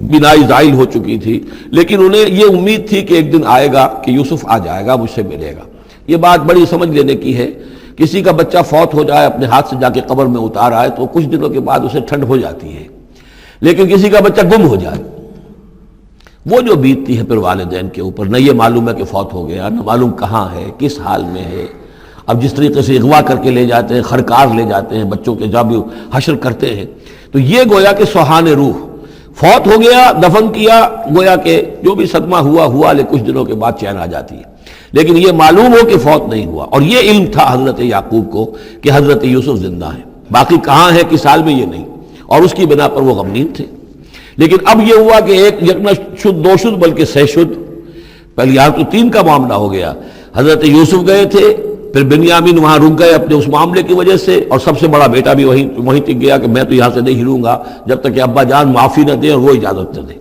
بینائی زائل ہو چکی تھی، لیکن انہیں یہ امید تھی کہ ایک دن آئے گا کہ یوسف آ جائے گا، مجھ سے ملے گا۔ یہ بات بڑی سمجھ لینے کی ہے، کسی کا بچہ فوت ہو جائے، اپنے ہاتھ سے جا کے قبر میں اتار آئے تو کچھ دنوں کے بعد اسے ٹھنڈ ہو جاتی ہے، لیکن کسی کا بچہ گم ہو جائے، وہ جو بیتتی ہے پھر والدین کے اوپر، نہ یہ معلوم ہے کہ فوت ہو گیا، نہ معلوم کہاں ہے، کس حال میں ہے۔ اب جس طریقے سے اغوا کر کے لے جاتے ہیں، خرکار لے جاتے ہیں بچوں کے، جب حشر کرتے ہیں، تو یہ گویا کہ سوہان روح، فوت ہو گیا، دفن کیا، گویا کہ جو بھی صدمہ ہوا لے کچھ دنوں کے بعد چین آ جاتی ہے، لیکن یہ معلوم ہو کہ فوت نہیں ہوا۔ اور یہ علم تھا حضرت یعقوب کو کہ حضرت یوسف زندہ ہیں، باقی کہاں ہے کس حال میں یہ نہیں، اور اس کی بنا پر وہ غمگین تھے۔ لیکن اب یہ ہوا کہ ایک یکنا شد، دو شد، بلکہ سہ شد، پہلے یہاں تو تین کا معاملہ ہو گیا۔ حضرت یوسف گئے تھے، پھر بنیامین وہاں رک گئے اپنے اس معاملے کی وجہ سے، اور سب سے بڑا بیٹا بھی وہیں ٹک گیا کہ میں تو یہاں سے نہیں ہلوں گا جب تک کہ ابا جان معافی نہ دیں اور وہ اجازت نہ دیں۔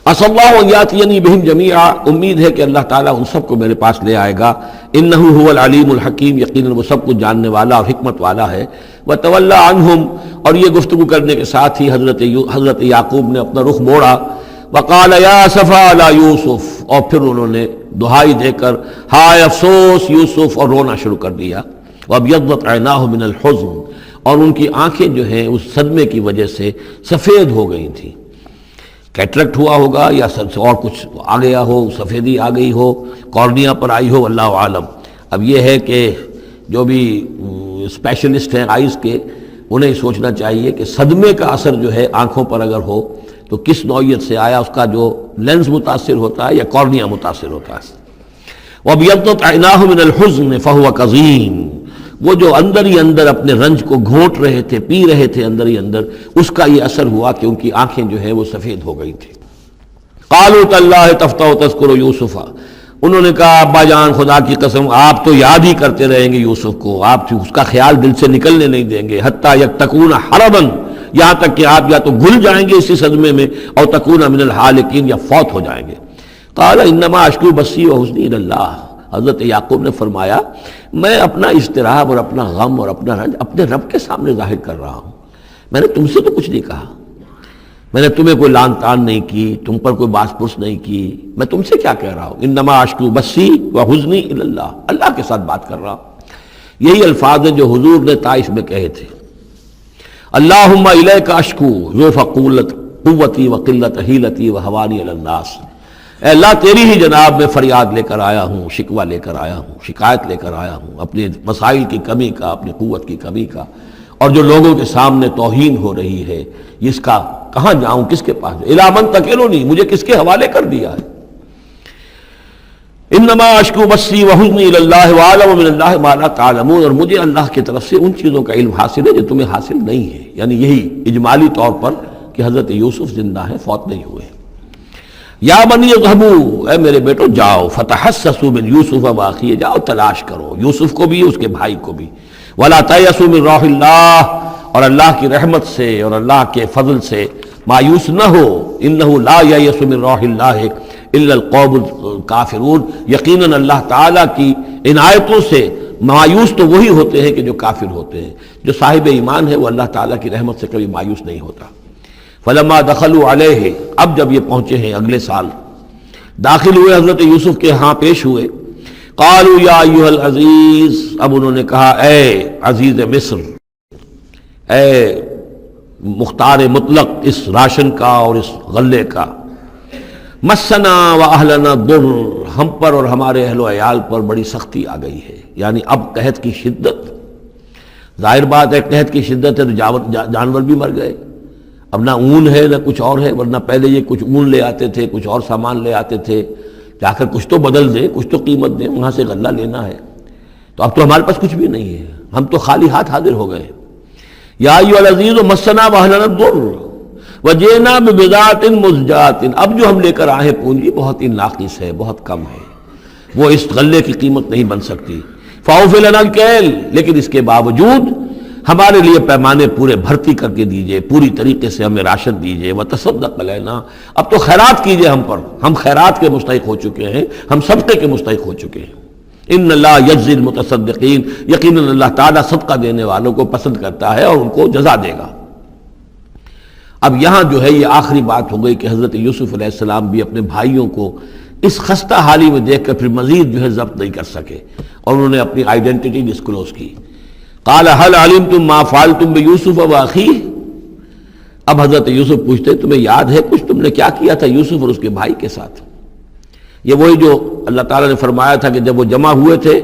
عسى اللہ ان یاتینی بہم جمیعا، امید ہے کہ اللہ تعالیٰ ان سب کو میرے پاس لے آئے گا۔ انہ هو العلیم الحکیم، یقیناً وہ سب کچھ جاننے والا اور حکمت والا ہے۔ وتولی عنہم، اور یہ گفتگو کرنے کے ساتھ ہی حضرت یعقوب نے اپنا رخ موڑا۔ وقال یا اسفا علی یوسف، اور پھر انہوں نے دہائی دے کر ہائے افسوس یوسف، اور رونا شروع کر دیا۔ وابیضت عیناہ من الحزن، اور ان کی آنکھیں جو ہیں اس صدمے کی وجہ سے سفید ہو گئی تھیں، کیٹریکٹ ہوا ہوگا یا اور کچھ آ گیا ہو، سفیدی آ گئی ہو، کارنیا پر آئی ہو، اللہ عالم۔ اب یہ ہے کہ جو بھی اسپیشلسٹ ہیں آئز کے، انہیں سوچنا چاہیے کہ صدمے کا اثر جو ہے آنکھوں پر اگر ہو تو کس نوعیت سے آیا، اس کا جو لینز متاثر ہوتا ہے یا کارنیا متاثر ہوتا ہے۔ وَابْيَضَّتْ عَيْنَاهُ مِنَ الْحُزْنِ فَهُوَ كَظِيمٌ، وہ جو اندر ہی اندر اپنے رنج کو گھونٹ رہے تھے، پی رہے تھے اندر ہی اندر، اس کا یہ اثر ہوا کہ ان کی آنکھیں جو ہیں وہ سفید ہو گئی تھیں۔ قَالُوا تَاللَّهِ تَفْتَحُ تَذْكُرُ يُوسُفَ، انہوں نے کہا ابا جان خدا کی قسم آپ تو یاد ہی کرتے رہیں گے یوسف کو، آپ اس کا خیال دل سے نکلنے نہیں دیں گے، حتیٰ یکتکون حربا، یہاں تک کہ آپ یا تو گھل جائیں گے اسی صدمے میں، اور تکون من الحالکین، یا فوت ہو جائیں گے۔ قال انما اشکو بثی وحزنی الی اللہ، حضرت یعقوب نے فرمایا میں اپنا اضطراب اور اپنا غم اور اپنا رنج اپنے رب کے سامنے ظاہر کر رہا ہوں، میں نے تم سے تو کچھ نہیں کہا، میں نے تمہیں کوئی لان تان نہیں کی، تم پر کوئی باس پرس نہیں کی، میں تم سے کیا کہہ رہا ہوں، انما اشکو بثی وحزنی الی اللہ، اللہ کے ساتھ بات کر رہا ہوں۔ یہی الفاظ ہیں جو حضور نے طائف میں کہے تھے، اللہم الیک اشکو ضعف قوتی وقلت حیلتی وہوانی علی الناس، اے اللہ تیری ہی جناب میں فریاد لے کر آیا ہوں، شکوہ لے کر آیا ہوں، شکایت لے کر آیا ہوں اپنے مسائل کی کمی کا، اپنی قوت کی کمی کا، اور جو لوگوں کے سامنے توہین ہو رہی ہے اس کا کہاں جاؤں، کس کے پاس، الی من تکلنی، مجھے کس کے حوالے کر دیا ہے۔ انما اشکو بثی وحزنی الی اللہ واعلم من اللہ ما لا تعلمون، اور مجھے اللہ کی طرف سے ان چیزوں کا علم حاصل ہے جو تمہیں حاصل نہیں ہے، یعنی یہی اجمالی طور پر کہ حضرت یوسف زندہ ہے، فوت نہیں ہوئے۔ یا بنی اذهبوا، اے میرے بیٹو جاؤ، فتحسسوا من یوسف واخیہ، جاؤ تلاش کرو یوسف کو بھی اس کے بھائی کو بھی، ولا تیأسوا من روح اللہ، اور اللہ کی رحمت سے اور اللہ کے فضل سے مایوس نہ ہو، انہ لا ییأس من روح اللہ الا القوم الکافرون، یقیناً اللہ تعالیٰ کی عنایتوں سے مایوس تو وہی ہوتے ہیں کہ جو کافر ہوتے ہیں، جو صاحب ایمان ہے وہ اللہ تعالیٰ کی رحمت سے کبھی مایوس نہیں ہوتا۔ فلما دخلوا علیہ، اب جب یہ پہنچے ہیں اگلے سال، داخل ہوئے حضرت یوسف کے ہاں پیش ہوئے، قالوا یا ایھا العزیز، اب انہوں نے کہا اے عزیز مصر، اے مختار مطلق اس راشن کا اور اس غلے کا، مسنا و اہلنا ضر، ہم پر اور ہمارے اہل و عیال پر بڑی سختی آ گئی ہے، یعنی اب قحط کی شدت، ظاہر بات ہے قحط کی شدت ہے تو جانور بھی مر گئے، اب نہ اون ہے نہ کچھ اور ہے، ورنہ پہلے یہ کچھ اون لے آتے تھے، کچھ اور سامان لے آتے تھے، جا کر کچھ تو بدل دیں، کچھ تو قیمت دیں، وہاں سے غلہ لینا ہے۔ تو اب تو ہمارے پاس کچھ بھی نہیں ہے، ہم تو خالی ہاتھ حاضر ہو گئے۔ یا ایھا العزیز مسنا واہلنا الضر وجئنا ببضاعۃ مزجاۃ، اب جو ہم لے کر آئے ہیں پونجی بہت ہی ناقص ہے، بہت کم ہے، وہ اس غلے کی قیمت نہیں بن سکتی۔ فاوف لنا الکیل، لیکن اس کے باوجود ہمارے لیے پیمانے پورے بھرتی کر کے دیجئے، پوری طریقے سے ہمیں راشن دیجئے، وتصدق علینا، اب تو خیرات کیجئے ہم پر، ہم خیرات کے مستحق ہو چکے ہیں، ہم صدقے کے مستحق ہو چکے ہیں۔ ان اللہ یجزی المتصدقین، یقیناً اللہ تعالیٰ صدقہ دینے والوں کو پسند کرتا ہے اور ان کو جزا دے گا۔ اب یہاں جو ہے یہ آخری بات ہو گئی کہ حضرت یوسف علیہ السلام بھی اپنے بھائیوں کو اس خستہ حالی میں دیکھ کر پھر مزید جو ہے ضبط نہیں کر سکے، اور انہوں نے اپنی آئیڈینٹی ڈسکلوز کی۔ قال هل علمتم ما فعلتم بيوسف واخيه، اب حضرت یوسف پوچھتے تمہیں یاد ہے کچھ تم نے کیا کیا تھا یوسف اور اس کے بھائی کے ساتھ؟ یہ وہی جو اللہ تعالیٰ نے فرمایا تھا کہ جب وہ جمع ہوئے تھے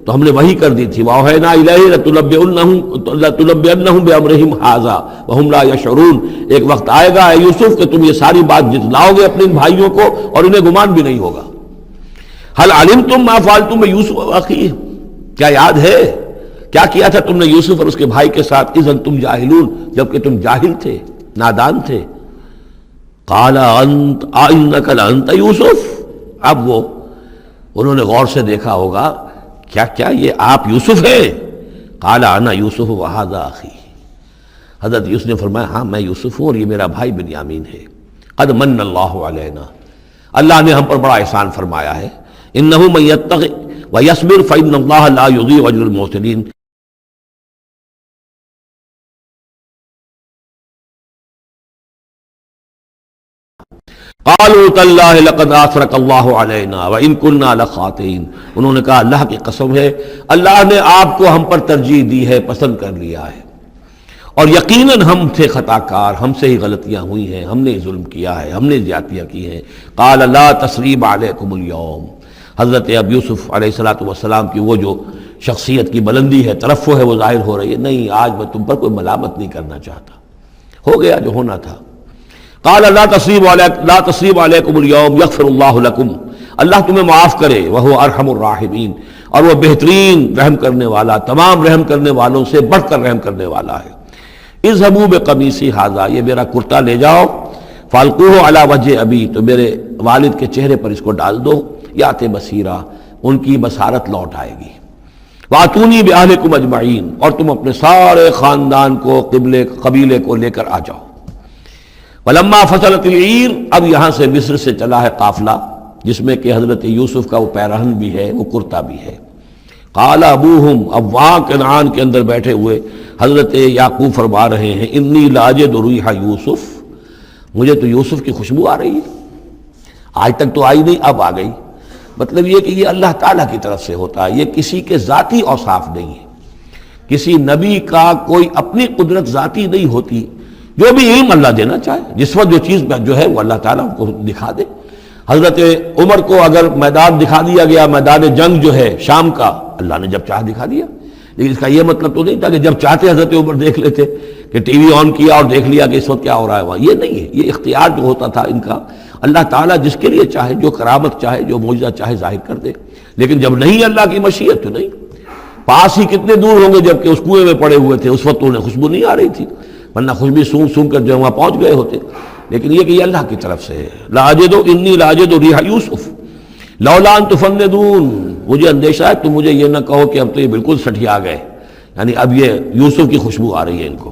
تو ہم نے وحی کر دی تھی، وَأَوْحَيْنَا إِلَيْهِ لَتُنَبِّئَنَّهُم بِأَمْرِهِمْ هَٰذَا وَهُمْ لَا يَشْعُرُونَ، ایک وقت آئے گا اے یوسف کہ تم یہ ساری بات جتلاؤ گے اپنے بھائیوں کو اور انہیں گمان بھی نہیں ہوگا۔ هل علمتم ما فعلتم بيوسف واخيه، کیا یاد ہے کیا کیا تھا تم نے یوسف اور اس کے بھائی کے ساتھ؟ اذ انتم جاہلون، جبکہ تم جاہل تھے، نادان تھے۔ قال انت انک لانت یوسف، اب وہ انہوں نے غور سے دیکھا ہوگا کیا یہ آپ یوسف ہیں؟ قال انا یوسف وھذا اخی، حضرت یوسف نے فرمایا ہاں میں یوسف ہوں اور یہ میرا بھائی بنیامین ہے۔ قد من اللہ علینا، اللہ نے ہم پر بڑا احسان فرمایا ہے۔ انہ من یتق ویصبر فإن اللہ لا یضیع اجر المحسنین، قالوا تاللہ لقد آثرک اللہ علینا وإن كنا لخاطئین، انہوں نے کہا اللہ کی قسم ہے اللہ نے آپ کو ہم پر ترجیح دی ہے، پسند کر لیا ہے، اور یقیناً ہم تھے خطا کار، ہم سے ہی غلطیاں ہوئی ہیں، ہم نے ظلم کیا ہے، ہم نے زیادتیاں کی ہیں۔ قال لا تثریب علیکم اليوم، حضرت اب یوسف علیہ السلام کی وہ جو شخصیت کی بلندی ہے، ترفع ہے، وہ ظاہر ہو رہی ہے، نہیں آج میں تم پر کوئی ملامت نہیں کرنا چاہتا، ہو گیا جو ہونا تھا۔ قال لا تثریب علیکم اليوم یغفر اللہ لکم، اللہ تمہیں معاف کرے، وہو ارحم الراحمین، اور وہ بہترین رحم کرنے والا، تمام رحم کرنے والوں سے بڑھ کر رحم کرنے والا ہے۔ اذهبوا بقمیصی ھذا، یہ میرا کرتا لے جاؤ، فالقوہ علی وجہ ابی، تو میرے والد کے چہرے پر اس کو ڈال دو، یات بصیرہ، ان کی بصارت لوٹ آئے گی۔ واتونی باہلکم اجمعین، اور تم اپنے سارے خاندان کو، قبیلے کو لے کر آ جاؤ۔ ولما فصلت العیر، اب یہاں سے مصر سے چلا ہے قافلہ جس میں کہ حضرت یوسف کا وہ پیرہن بھی ہے، وہ کرتا بھی ہے۔ قال ابوہم، اب وہاں کنعان کے اندر بیٹھے ہوئے حضرت یعقوب فرما رہے ہیں انی لاجد ریح یوسف، مجھے تو یوسف کی خوشبو آ رہی ہے، آج تک تو آئی نہیں اب آ گئی۔ مطلب یہ کہ یہ اللہ تعالیٰ کی طرف سے ہوتا ہے، یہ کسی کے ذاتی اوصاف نہیں ہے، کسی نبی کا کوئی اپنی قدرت ذاتی نہیں ہوتی، جو بھی علم اللہ دینا چاہے، جس وقت جو چیز جو ہے وہ اللہ تعالیٰ کو دکھا دے۔ حضرت عمر کو اگر میدان دکھا دیا گیا، میدان جنگ جو ہے شام کا، اللہ نے جب چاہ دکھا دیا، لیکن اس کا یہ مطلب تو نہیں تھا کہ جب چاہتے حضرت عمر دیکھ لیتے، کہ ٹی وی آن کیا اور دیکھ لیا کہ اس وقت کیا ہو رہا ہے وہاں، یہ نہیں ہے، یہ اختیار جو ہوتا تھا ان کا، اللہ تعالیٰ جس کے لیے چاہے، جو کرامت چاہے، جو معجزہ چاہے ظاہر کر دے، لیکن جب نہیں اللہ کی مشیت تو نہیں۔ پاس ہی کتنے دور ہوں گے جبکہ اس کنویں میں پڑے ہوئے تھے، اس وقت انہیں خوشبو نہیں آ رہی تھی، ورنہ خوشبو سونگ سونگ کر جو وہاں پہنچ گئے ہوتے، لیکن یہ کہ یہ اللہ کی طرف سے ہے۔ لاجد انی لاجد ریح یوسف لولا ان تفندون، مجھے اندیشہ ہے تم مجھے یہ نہ کہو کہ اب تو یہ بالکل سٹھیا گئے، یعنی اب یہ یوسف کی خوشبو آ رہی ہے ان کو۔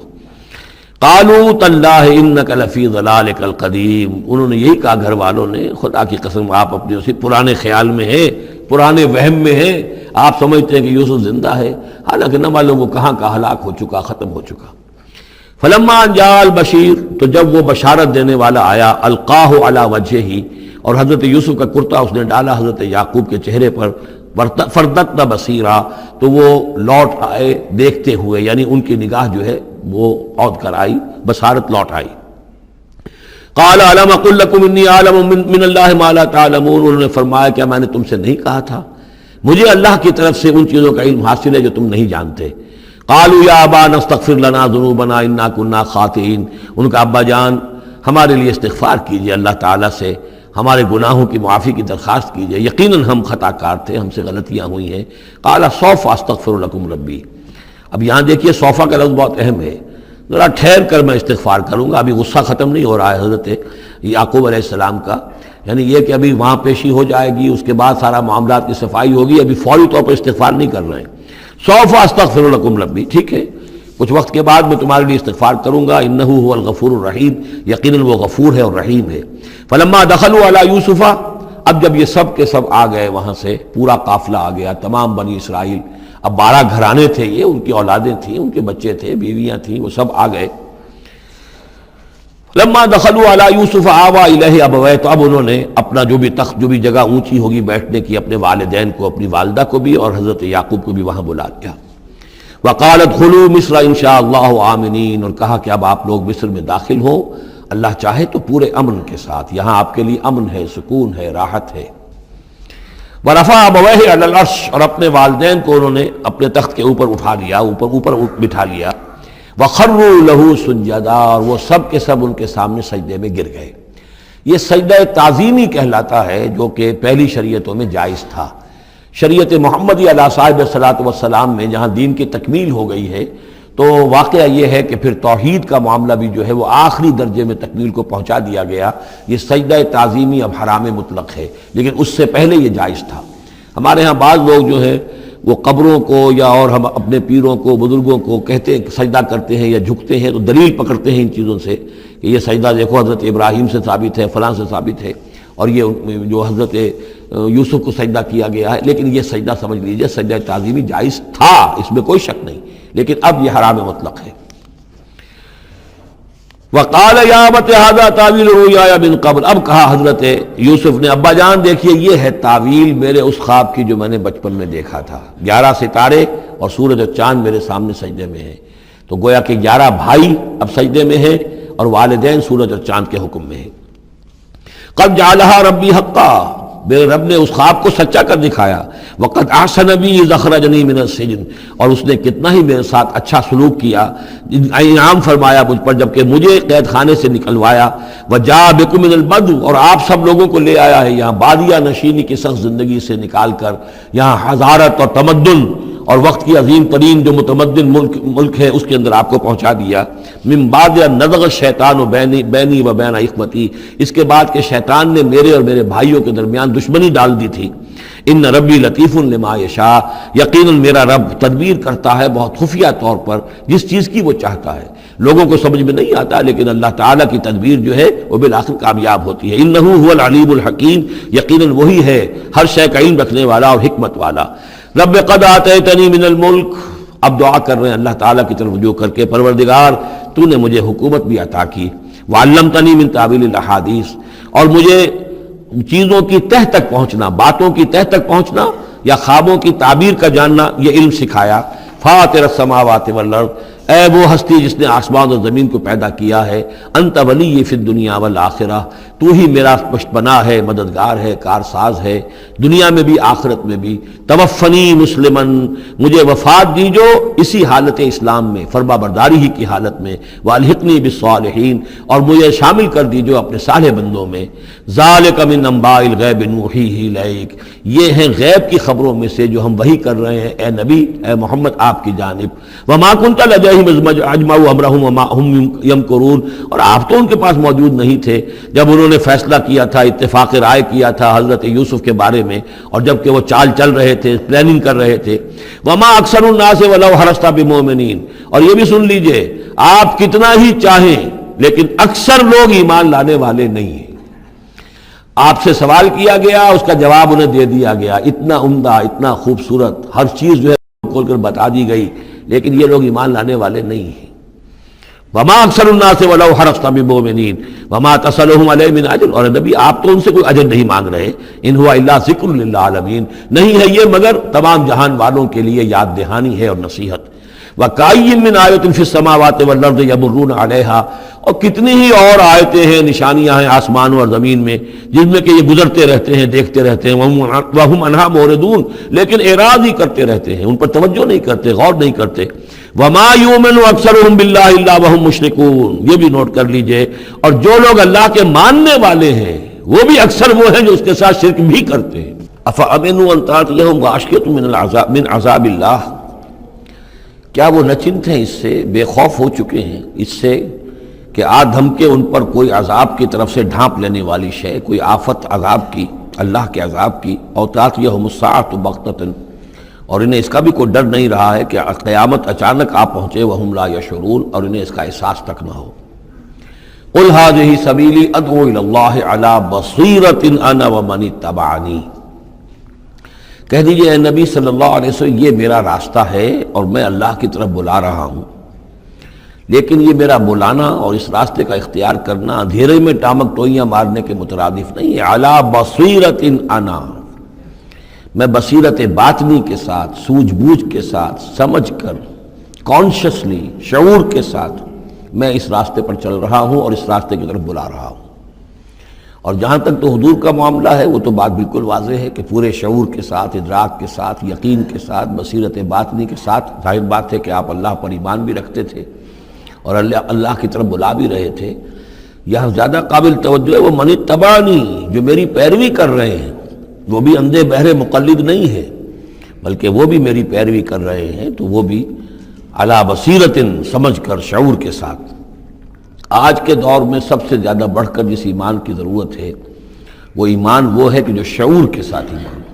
قالوا تاللہ انک لفی ضلالک القدیم، انہوں نے یہی کہا گھر والوں نے، خدا کی قسم آپ اپنے اسی پرانے خیال میں ہیں، پرانے وہم میں ہیں، آپ سمجھتے ہیں کہ یوسف زندہ ہے، حالانکہ نہ معلوم وہ کہاں کا ہلاک ہو چکا، ختم ہو چکا۔ فلما جاء البشیر، تو جب وہ بشارت دینے والا آیا، القاہ علی وجہہ، اور حضرت یوسف کا کرتا اس نے ڈالا حضرت یعقوب کے چہرے پر، فردت بصیرا، تو وہ لوٹ آئے دیکھتے ہوئے، یعنی ان کی نگاہ جو ہے وہ عود کر آئی، بصارت لوٹ آئی۔ قال الم اقل لکم انی اعلم من اللہ ما لا تعلمون، انہوں نے فرمایا کیا میں نے تم سے نہیں کہا تھا، مجھے اللہ کی طرف سے ان چیزوں کا علم حاصل ہے جو تم نہیں جانتے۔ قالوا یا ابانا استغفر لنا ذنوبنا انا كنا خاطئین، ان کا ابا جان ہمارے لیے استغفار کیجیے اللہ تعالیٰ سے، ہمارے گناہوں کی معافی کی درخواست کیجئے، یقیناً ہم خطا کار تھے، ہم سے غلطیاں ہوئی ہیں۔ قال سوف استغفر لکم ربی، اب یہاں دیکھیے سوفا کا لفظ بہت اہم ہے، ذرا ٹھہر کر میں استغفار کروں گا، ابھی غصہ ختم نہیں ہو رہا ہے حضرت یعقوب علیہ السلام کا، یعنی یہ کہ ابھی وہاں پیشی ہو جائے گی، اس کے بعد سارا معاملات کی صفائی ہوگی، ابھی فوری طور پر استغفار نہیں کر رہے ہیں۔ سوف استغفر لکم ربی، ٹھیک ہے، کچھ وقت کے بعد میں تمہارے لیے استغفار کروں گا، انہ هو الغفور الرحیم، یقیناً وہ غفور ہے اور رحیم ہے۔ فلما دخلوا علی یوسف، اب جب یہ سب کے سب آ گئے وہاں سے، پورا قافلہ آ گیا، تمام بنی اسرائیل، اب 12 گھرانے تھے یہ، ان کی اولادیں تھیں، ان کے بچے تھے، بیویاں تھیں، وہ سب آ گئے۔ لما دخلوا علی یوسف آوی الیہ ابویہ، تو اب انہوں نے اپنا جو بھی تخت، جو بھی جگہ اونچی ہوگی بیٹھنے کی، اپنے والدین کو، اپنی والدہ کو بھی اور حضرت یعقوب کو بھی وہاں بلا لیا۔ وقالت ادخلوا مصر ان شاء اللہ آمنین، اور کہا کہ اب آپ لوگ مصر میں داخل ہوں اللہ چاہے تو پورے امن کے ساتھ، یہاں آپ کے لیے امن ہے، سکون ہے، راحت ہے۔ ورفع ابویہ علی العرش، اور اپنے والدین کو انہوں نے اپنے تخت کے اوپر اٹھا لیا، اوپر بٹھا لیا۔ وخروا لہ سجدا، اور وہ سب کے سب ان کے سامنے سجدے میں گر گئے۔ یہ سجدہ تعظیمی کہلاتا ہے، جو کہ پہلی شریعتوں میں جائز تھا۔ شریعت محمدی علیہ صاحب الصلاۃ والسلام میں جہاں دین کی تکمیل ہو گئی ہے، تو واقعہ یہ ہے کہ پھر توحید کا معاملہ بھی جو ہے وہ آخری درجے میں تکمیل کو پہنچا دیا گیا۔ یہ سجدہ تعظیمی اب حرام مطلق ہے، لیکن اس سے پہلے یہ جائز تھا۔ ہمارے ہاں بعض لوگ جو ہے وہ قبروں کو یا اور ہم اپنے پیروں کو، بزرگوں کو کہتے ہیں سجدہ کرتے ہیں یا جھکتے ہیں، تو دلیل پکڑتے ہیں ان چیزوں سے کہ یہ سجدہ دیکھو حضرت ابراہیم سے ثابت ہے، فلاں سے ثابت ہے، اور یہ جو حضرت یوسف کو سجدہ کیا گیا ہے، لیکن یہ سجدہ سمجھ لیجئے سجدہ تعظیمی جائز تھا، اس میں کوئی شک نہیں، لیکن اب یہ حرام مطلق ہے۔ وقال یا ابت ھذا تاویل رؤیایا من قبل، اب کہا حضرت یوسف نے ابا جان دیکھیے یہ ہے تعویل میرے اس خواب کی جو میں نے بچپن میں دیکھا تھا، 11 ستارے اور سورج اور چاند میرے سامنے سجدے میں ہیں، تو گویا کہ 11 بھائی اب سجدے میں ہیں اور والدین سورج اور چاند کے حکم میں ہیں۔ قد جعلها ربی حقا، میرے رب نے اس خواب کو سچا کر دکھایا۔ وقد احسن بی اذ اخرجنی من السجن، اور اس نے کتنا ہی میرے ساتھ اچھا سلوک کیا، انعام فرمایا مجھ پر جبکہ مجھے قید خانے سے نکلوایا۔ وجاء بکم من البدو، اور آپ سب لوگوں کو لے آیا ہے یہاں بادیہ نشینی کی سخت زندگی سے نکال کر یہاں حضارت اور تمدن اور وقت کی عظیم ترین جو متمدن ملک ہے اس کے اندر آپ کو پہنچا دیا۔ من بعد نزغ الشیطان بینی و بین اخوتی، اس کے بعد کہ شیطان نے میرے اور میرے بھائیوں کے درمیان دشمنی ڈال دی تھی۔ ان ربی لطیف لما یشاء، یقیناً میرا رب تدبیر کرتا ہے بہت خفیہ طور پر جس چیز کی وہ چاہتا ہے، لوگوں کو سمجھ میں نہیں آتا، لیکن اللہ تعالیٰ کی تدبیر جو ہے وہ بالآخر کامیاب ہوتی ہے۔ انہ هو العلیم الحکیم، یقیناً وہی ہے ہر شے کا علم رکھنے والا اور حکمت والا۔ رب قد آتیتنی من الملک، اب دعا کر رہے ہیں اللہ تعالیٰ کی طرف رجوع کر کے، پروردگار تو نے مجھے حکومت بھی عطا کی، وعلمتنی من تعویل الاحادیث، اور مجھے چیزوں کی تہ تک پہنچنا، باتوں کی تہ تک پہنچنا یا خوابوں کی تعبیر کا جاننا، یہ علم سکھایا۔ فاطر السماوات والارض، اے وہ ہستی جس نے آسمان اور زمین کو پیدا کیا ہے، انت ولی فی الدنیا والآخرہ، تو ہی میرا پشتپناہ ہے، مددگار ہے، کارساز ہے، دنیا میں بھی آخرت میں بھی۔ توفنی مسلمن، مجھے وفات دیجو اسی حالت اسلام میں، فرما برداری ہی کی حالت میں، والحقنی بالصالحین، اور مجھے شامل کر دیجو اپنے صالح بندوں میں۔ ذالک من انباء الغیب نوحیہ الیک، یہ ہیں غیب کی خبروں میں سے جو ہم وحی کر رہے ہیں اے نبی، اے محمد آپ کی جانب۔ وما کنت لدیہم اذ اجمعوا امرہم وما ہم یمکرون، اور آپ تو ان کے پاس موجود نہیں تھے جب انہوں نے فیصلہ کیا تھا، اتفاق رائے کیا تھا حضرت یوسف کے بارے میں، اور جب کہ وہ چال چل رہے تھے، پلاننگ کر رہے تھے۔ وما اکثر الناس ولو حرصت بمؤمنین، اور یہ بھی سن لیجئے آپ کتنا ہی چاہیں لیکن اکثر لوگ ایمان لانے والے نہیں ہیں۔ آپ سے سوال کیا گیا، اس کا جواب انہیں دے دیا گیا، اتنا عمدہ، اتنا خوبصورت، ہر چیز جو ہے کھول کر بتا دی گئی، لیکن یہ لوگ ایمان لانے والے نہیں ہیں۔ وما اکثر الناس ولو حرصت بمؤمنین وما تصلهم علیہ من اجر، اور نبی آپ تو ان سے کوئی اجر نہیں مانگ رہے، ان ہوا الا ذکر للعالمین، نہیں ہے یہ مگر تمام جہان والوں کے لیے یاد دہانی ہے اور نصیحت۔ وَكَأَيٍّ مِّنْ آیَةٍ فِي السَّمَاوَاتِ وَالْأَرْضِ يَمُرُّونَ عَلَيْهَا، اور کتنی ہی اور آیتیں ہیں، نشانیاں ہیں آسمانوں اور زمین میں جن میں کہ یہ گزرتے رہتے ہیں، دیکھتے رہتے ہیں، وَهُمْ عَنْهَا مُعْرِضُونَ، لیکن اعراض ہی کرتے رہتے ہیں، ان پر توجہ نہیں کرتے، غور نہیں کرتے۔ وَمَا يُؤْمِنُ أَكْثَرُهُم بِاللَّهِ إِلَّا وَهُم مُشْرِكُونَ، یہ بھی نوٹ کر لیجئے، اور جو لوگ اللہ کے ماننے والے ہیں وہ بھی اکثر وہ ہیں جو اس کے ساتھ شرک بھی کرتے ہیں۔ افامنوا ان تاتیہم غاشیۃ من عذاب اللہ، کیا وہ نہ چنت ہیں، اس سے بے خوف ہو چکے ہیں اس سے کہ آ دھمکے ان پر کوئی عذاب کی طرف سے ڈھانپ لینے والی شے، کوئی آفت عذاب کی، اللہ کے عذاب کی، او تاتیہم الساعۃ بغتۃ، اور انہیں اس کا بھی کوئی ڈر نہیں رہا ہے کہ قیامت اچانک آ پہنچے، وہم لا یشعرون، اور انہیں اس کا احساس تک نہ ہو۔ قل ھذہ سبیلی ادعو الی اللہ علی بصیرۃ انا ومن اتبعنی، کہہ دیجئے اے نبی صلی اللہ علیہ وسلم، یہ میرا راستہ ہے اور میں اللہ کی طرف بلا رہا ہوں، لیکن یہ میرا بلانا اور اس راستے کا اختیار کرنا اندھیرے میں ٹامک ٹوئیاں مارنے کے مترادف نہیں ہے۔ علی بصیرۃ انا، میں بصیرت باطنی کے ساتھ، سوجھ بوجھ کے ساتھ، سمجھ کر، کانشیسلی، شعور کے ساتھ میں اس راستے پر چل رہا ہوں اور اس راستے کی طرف بلا رہا ہوں۔ اور جہاں تک تو حضور کا معاملہ ہے وہ تو بات بالکل واضح ہے کہ پورے شعور کے ساتھ، ادراک کے ساتھ، یقین کے ساتھ، بصیرت باطنی کے ساتھ، ظاہر بات ہے کہ آپ اللہ پر ایمان بھی رکھتے تھے اور اللہ کی طرف بلا بھی رہے تھے۔ یہاں زیادہ قابل توجہ ہے وہ من اتبعنی، جو میری پیروی کر رہے ہیں، وہ بھی اندھے بہرے مقلد نہیں ہے بلکہ وہ بھی میری پیروی کر رہے ہیں، تو وہ بھی علی بصیرت، سمجھ کر، شعور کے ساتھ۔ آج کے دور میں سب سے زیادہ بڑھ کر جس ایمان کی ضرورت ہے وہ ایمان وہ ہے کہ جو شعور کے ساتھ ایمان ہو،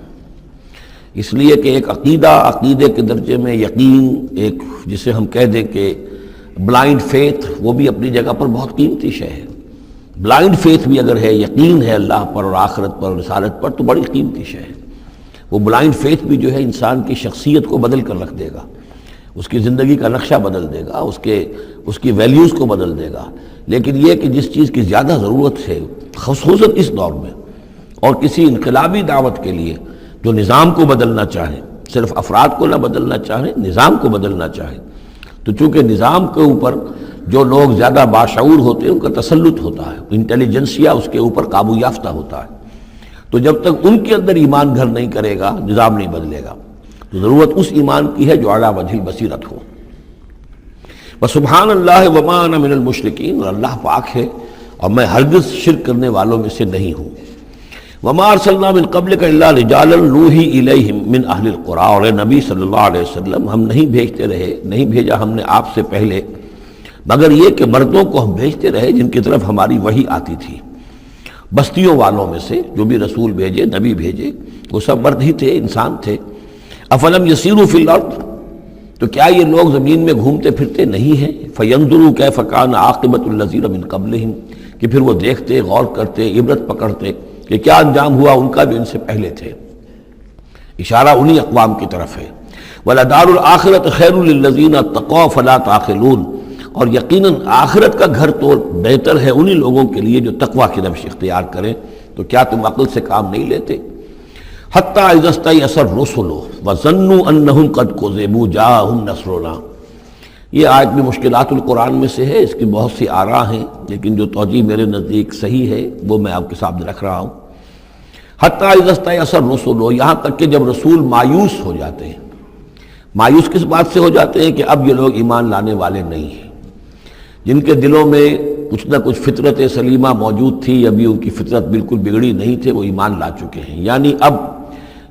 اس لیے کہ ایک عقیدے کے درجے میں یقین، ایک جسے ہم کہہ دیں کہ بلائنڈ فیتھ، وہ بھی اپنی جگہ پر بہت قیمتی شے ہے۔ بلائنڈ فیتھ بھی اگر ہے، یقین ہے اللہ پر اور آخرت پر اور رسالت پر، تو بڑی قیمتی شے ہے۔ وہ بلائنڈ فیتھ بھی جو ہے انسان کی شخصیت کو بدل کر رکھ دے گا، اس کی زندگی کا نقشہ بدل دے گا، اس کی ویلیوز کو بدل دے گا۔ لیکن یہ کہ جس چیز کی زیادہ ضرورت ہے خصوصاً اس دور میں، اور کسی انقلابی دعوت کے لیے جو نظام کو بدلنا چاہیں، صرف افراد کو نہ بدلنا چاہیں، نظام کو بدلنا چاہیں، تو چونکہ نظام کے اوپر جو لوگ زیادہ باشعور ہوتے ہیں ان کا تسلط ہوتا ہے، انٹیلیجنسیا اس کے اوپر قابو یافتہ ہوتا ہے، تو جب تک ان کے اندر ایمان گھر نہیں کرے گا نظام نہیں بدلے گا۔ تو ضرورت اس ایمان کی ہے جو اعلیٰ وجہ بصیرت ہو۔ وسبحان اللہ وما انا من المشرکین، اور اللہ پاک ہے اور میں ہرگز شرک کرنے والوں میں سے نہیں ہوں۔ وما ارسلنا من قبلک الا رجالا نوحی الیہم من اہل القری، اور اے نبی صلی اللہ علیہ وسلم، ہم نہیں بھیجا ہم نے آپ سے پہلے مگر یہ کہ مردوں کو ہم بھیجتے رہے جن کی طرف ہماری وحی آتی تھی، بستیوں والوں میں سے جو بھی رسول بھیجے، نبی بھیجے، وہ سب مرد ہی تھے، انسان تھے۔ افلم یسیروا فی الارض، تو کیا یہ لوگ زمین میں گھومتے پھرتے نہیں ہیں؟ فینظروا کیف کان عاقبۃ الذین من قبلہم، کہ پھر وہ دیکھتے، غور کرتے، عبرت پکڑتے کہ کیا انجام ہوا ان کا جو ان سے پہلے تھے۔ اشارہ انہی اقوام کی طرف ہے۔ وَلَدَارُ الْآخِرَةُ خَيْرٌ لِلَّذِينَ اتَّقَوْا فَلَا تَعْقِلُونَ، اور یقیناً آخرت کا گھر تو بہتر ہے انہی لوگوں کے لیے جو تقویٰ کی روش اختیار کریں، تو کیا تم عقل سے کام نہیں لیتے؟ حتیٰ اذا استیأس الرسل وظنوا انہم قد کذبوا جاءہم نصرنا، یہ آیت بھی مشکلات القرآن میں سے ہے، اس کی بہت سی آراء ہیں، لیکن جو توجیہ میرے نزدیک صحیح ہے وہ میں آپ کے سامنے رکھ رہا ہوں۔ حتیٰ اذا استیأس الرسل، یہاں تک کہ جب رسول مایوس ہو جاتے ہیں۔ مایوس کس بات سے ہو جاتے ہیں؟ کہ اب یہ لوگ ایمان لانے والے نہیں ہیں، جن کے دلوں میں کچھ نہ کچھ فطرت سلیمہ موجود تھی، ابھی ان کی فطرت بالکل بگڑی نہیں تھے، وہ ایمان لا چکے ہیں، یعنی اب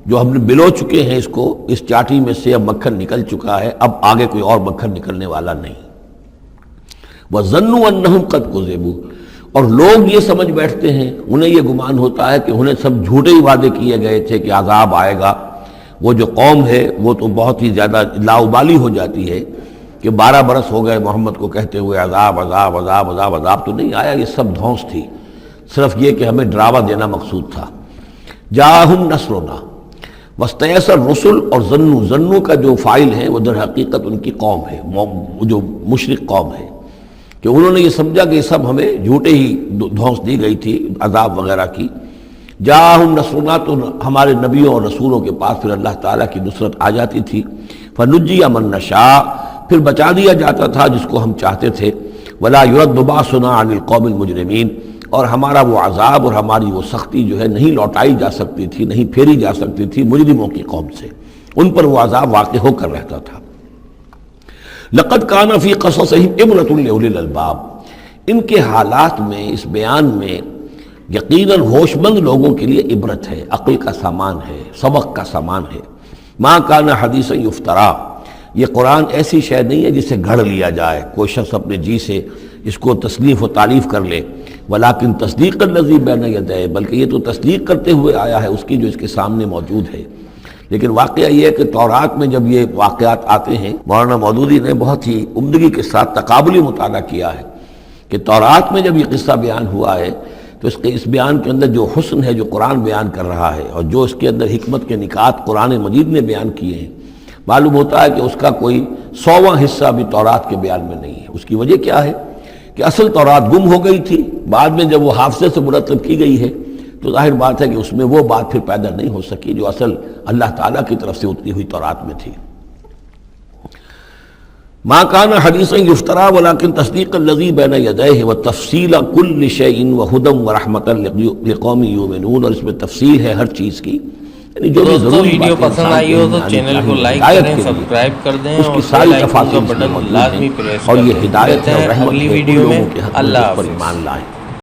جو ہم نے بلو چکے ہیں اس چاٹی میں سے اب مکھن نکل چکا ہے، اب آگے کوئی اور مکھن نکلنے والا نہیں۔ وَظَنُّوا أَنَّهُمْ قَدْ كُذِبُوا، اور لوگ یہ سمجھ بیٹھتے ہیں، انہیں یہ گمان ہوتا ہے کہ انہیں سب جھوٹے ہی وعدے کیے گئے تھے کہ عذاب آئے گا۔ وہ جو قوم ہے وہ تو بہت ہی زیادہ لاؤبالی ہو جاتی ہے کہ 12 برس ہو گئے محمد کو کہتے ہوئے عذاب عذاب عذاب عذاب، عذاب تو نہیں آیا، یہ سب دھونس تھی، صرف یہ کہ ہمیں ڈراوا دینا مقصود تھا۔ جاءہم نصرنا واستیأس الرسل، اور ظنو کا جو فاعل ہے وہ در حقیقت ان کی قوم ہے، جو مشرک قوم ہے، کہ انہوں نے یہ سمجھا کہ یہ سب ہمیں جھوٹے ہی دھونس دی گئی تھی عذاب وغیرہ کی۔ جاءہم نصرنا، تو ہمارے نبیوں اور رسولوں کے پاس پھر اللہ تعالیٰ کی نصرت آ جاتی تھی۔ فنجی من نشاء، پھر بچا دیا جاتا تھا جس کو ہم چاہتے تھے۔ ولا يرد باسنا عن القوم المجرمین، اور ہمارا وہ عذاب اور ہماری وہ سختی جو ہے نہیں لوٹائی جا سکتی تھی، نہیں پھیری جا سکتی تھی مجرموں کی قوم سے، ان پر وہ عذاب واقع ہو کر رہتا تھا۔ لقد كان في قصصهم عبرة لأولي الألباب، ان کے حالات میں، اس بیان میں یقیناً ہوش مند لوگوں کے لیے عبرت ہے، عقل کا سامان ہے، سبق کا سامان ہے۔ ما کان حدیث یفترا، یہ قرآن ایسی شے نہیں ہے جسے گھڑ لیا جائے، کوئی شخص اپنے جی سے اس کو تصنیف و تعریف کر لے، ولیکن تصدیق الذی بین یدیہ، بلکہ یہ تو تصدیق کرتے ہوئے آیا ہے اس کی جو اس کے سامنے موجود ہے۔ لیکن واقعہ یہ ہے کہ تورات میں جب یہ واقعات آتے ہیں، مولانا مودودی نے بہت ہی عمدگی کے ساتھ تقابلی مطالعہ کیا ہے کہ تورات میں جب یہ قصہ بیان ہوا ہے تو اس بیان کے اندر جو حسن ہے جو قرآن بیان کر رہا ہے، اور جو اس کے اندر حکمت کے نکات قرآن مجید نے بیان کیے ہیں، معلوم ہوتا ہے کہ اس کا کوئی 100واں حصہ بھی تورات کے بیان میں نہیں ہے۔ اس کی وجہ کیا ہے کہ اصل تورات گم ہو گئی تھی، بعد میں جب وہ حافظے سے مرتب کی گئی ہے تو ظاہر بات ہے کہ اس میں وہ بات پھر پیدا نہیں ہو سکی جو اصل اللہ تعالیٰ کی طرف سے اتری ہوئی تورات میں تھی۔ ما کان حدیثا یفترا ولکن تصدیق الذی بین یدیہ وتفصیل کل شیء وہدی ورحمۃ لقوم یؤمنون، اور اس میں تفصیل ہے ہر چیز کی، یعنی جو بھی دوستو ضروری ویڈیو باتیں پسند آئی ہو تو چینل کو لائک کریں، سبسکرائب کر دیں، اس کی اور ساری بیل آئیکن کا تفاصیل بٹن لازمی پریس اور کر یہ دیں۔ ہدایت ملتے ہے ہیں اور رحمت اگلی ہے ویڈیو ان میں، لوگوں کے حق میں اللہ جس پر حافظ۔ ایمان لائیں۔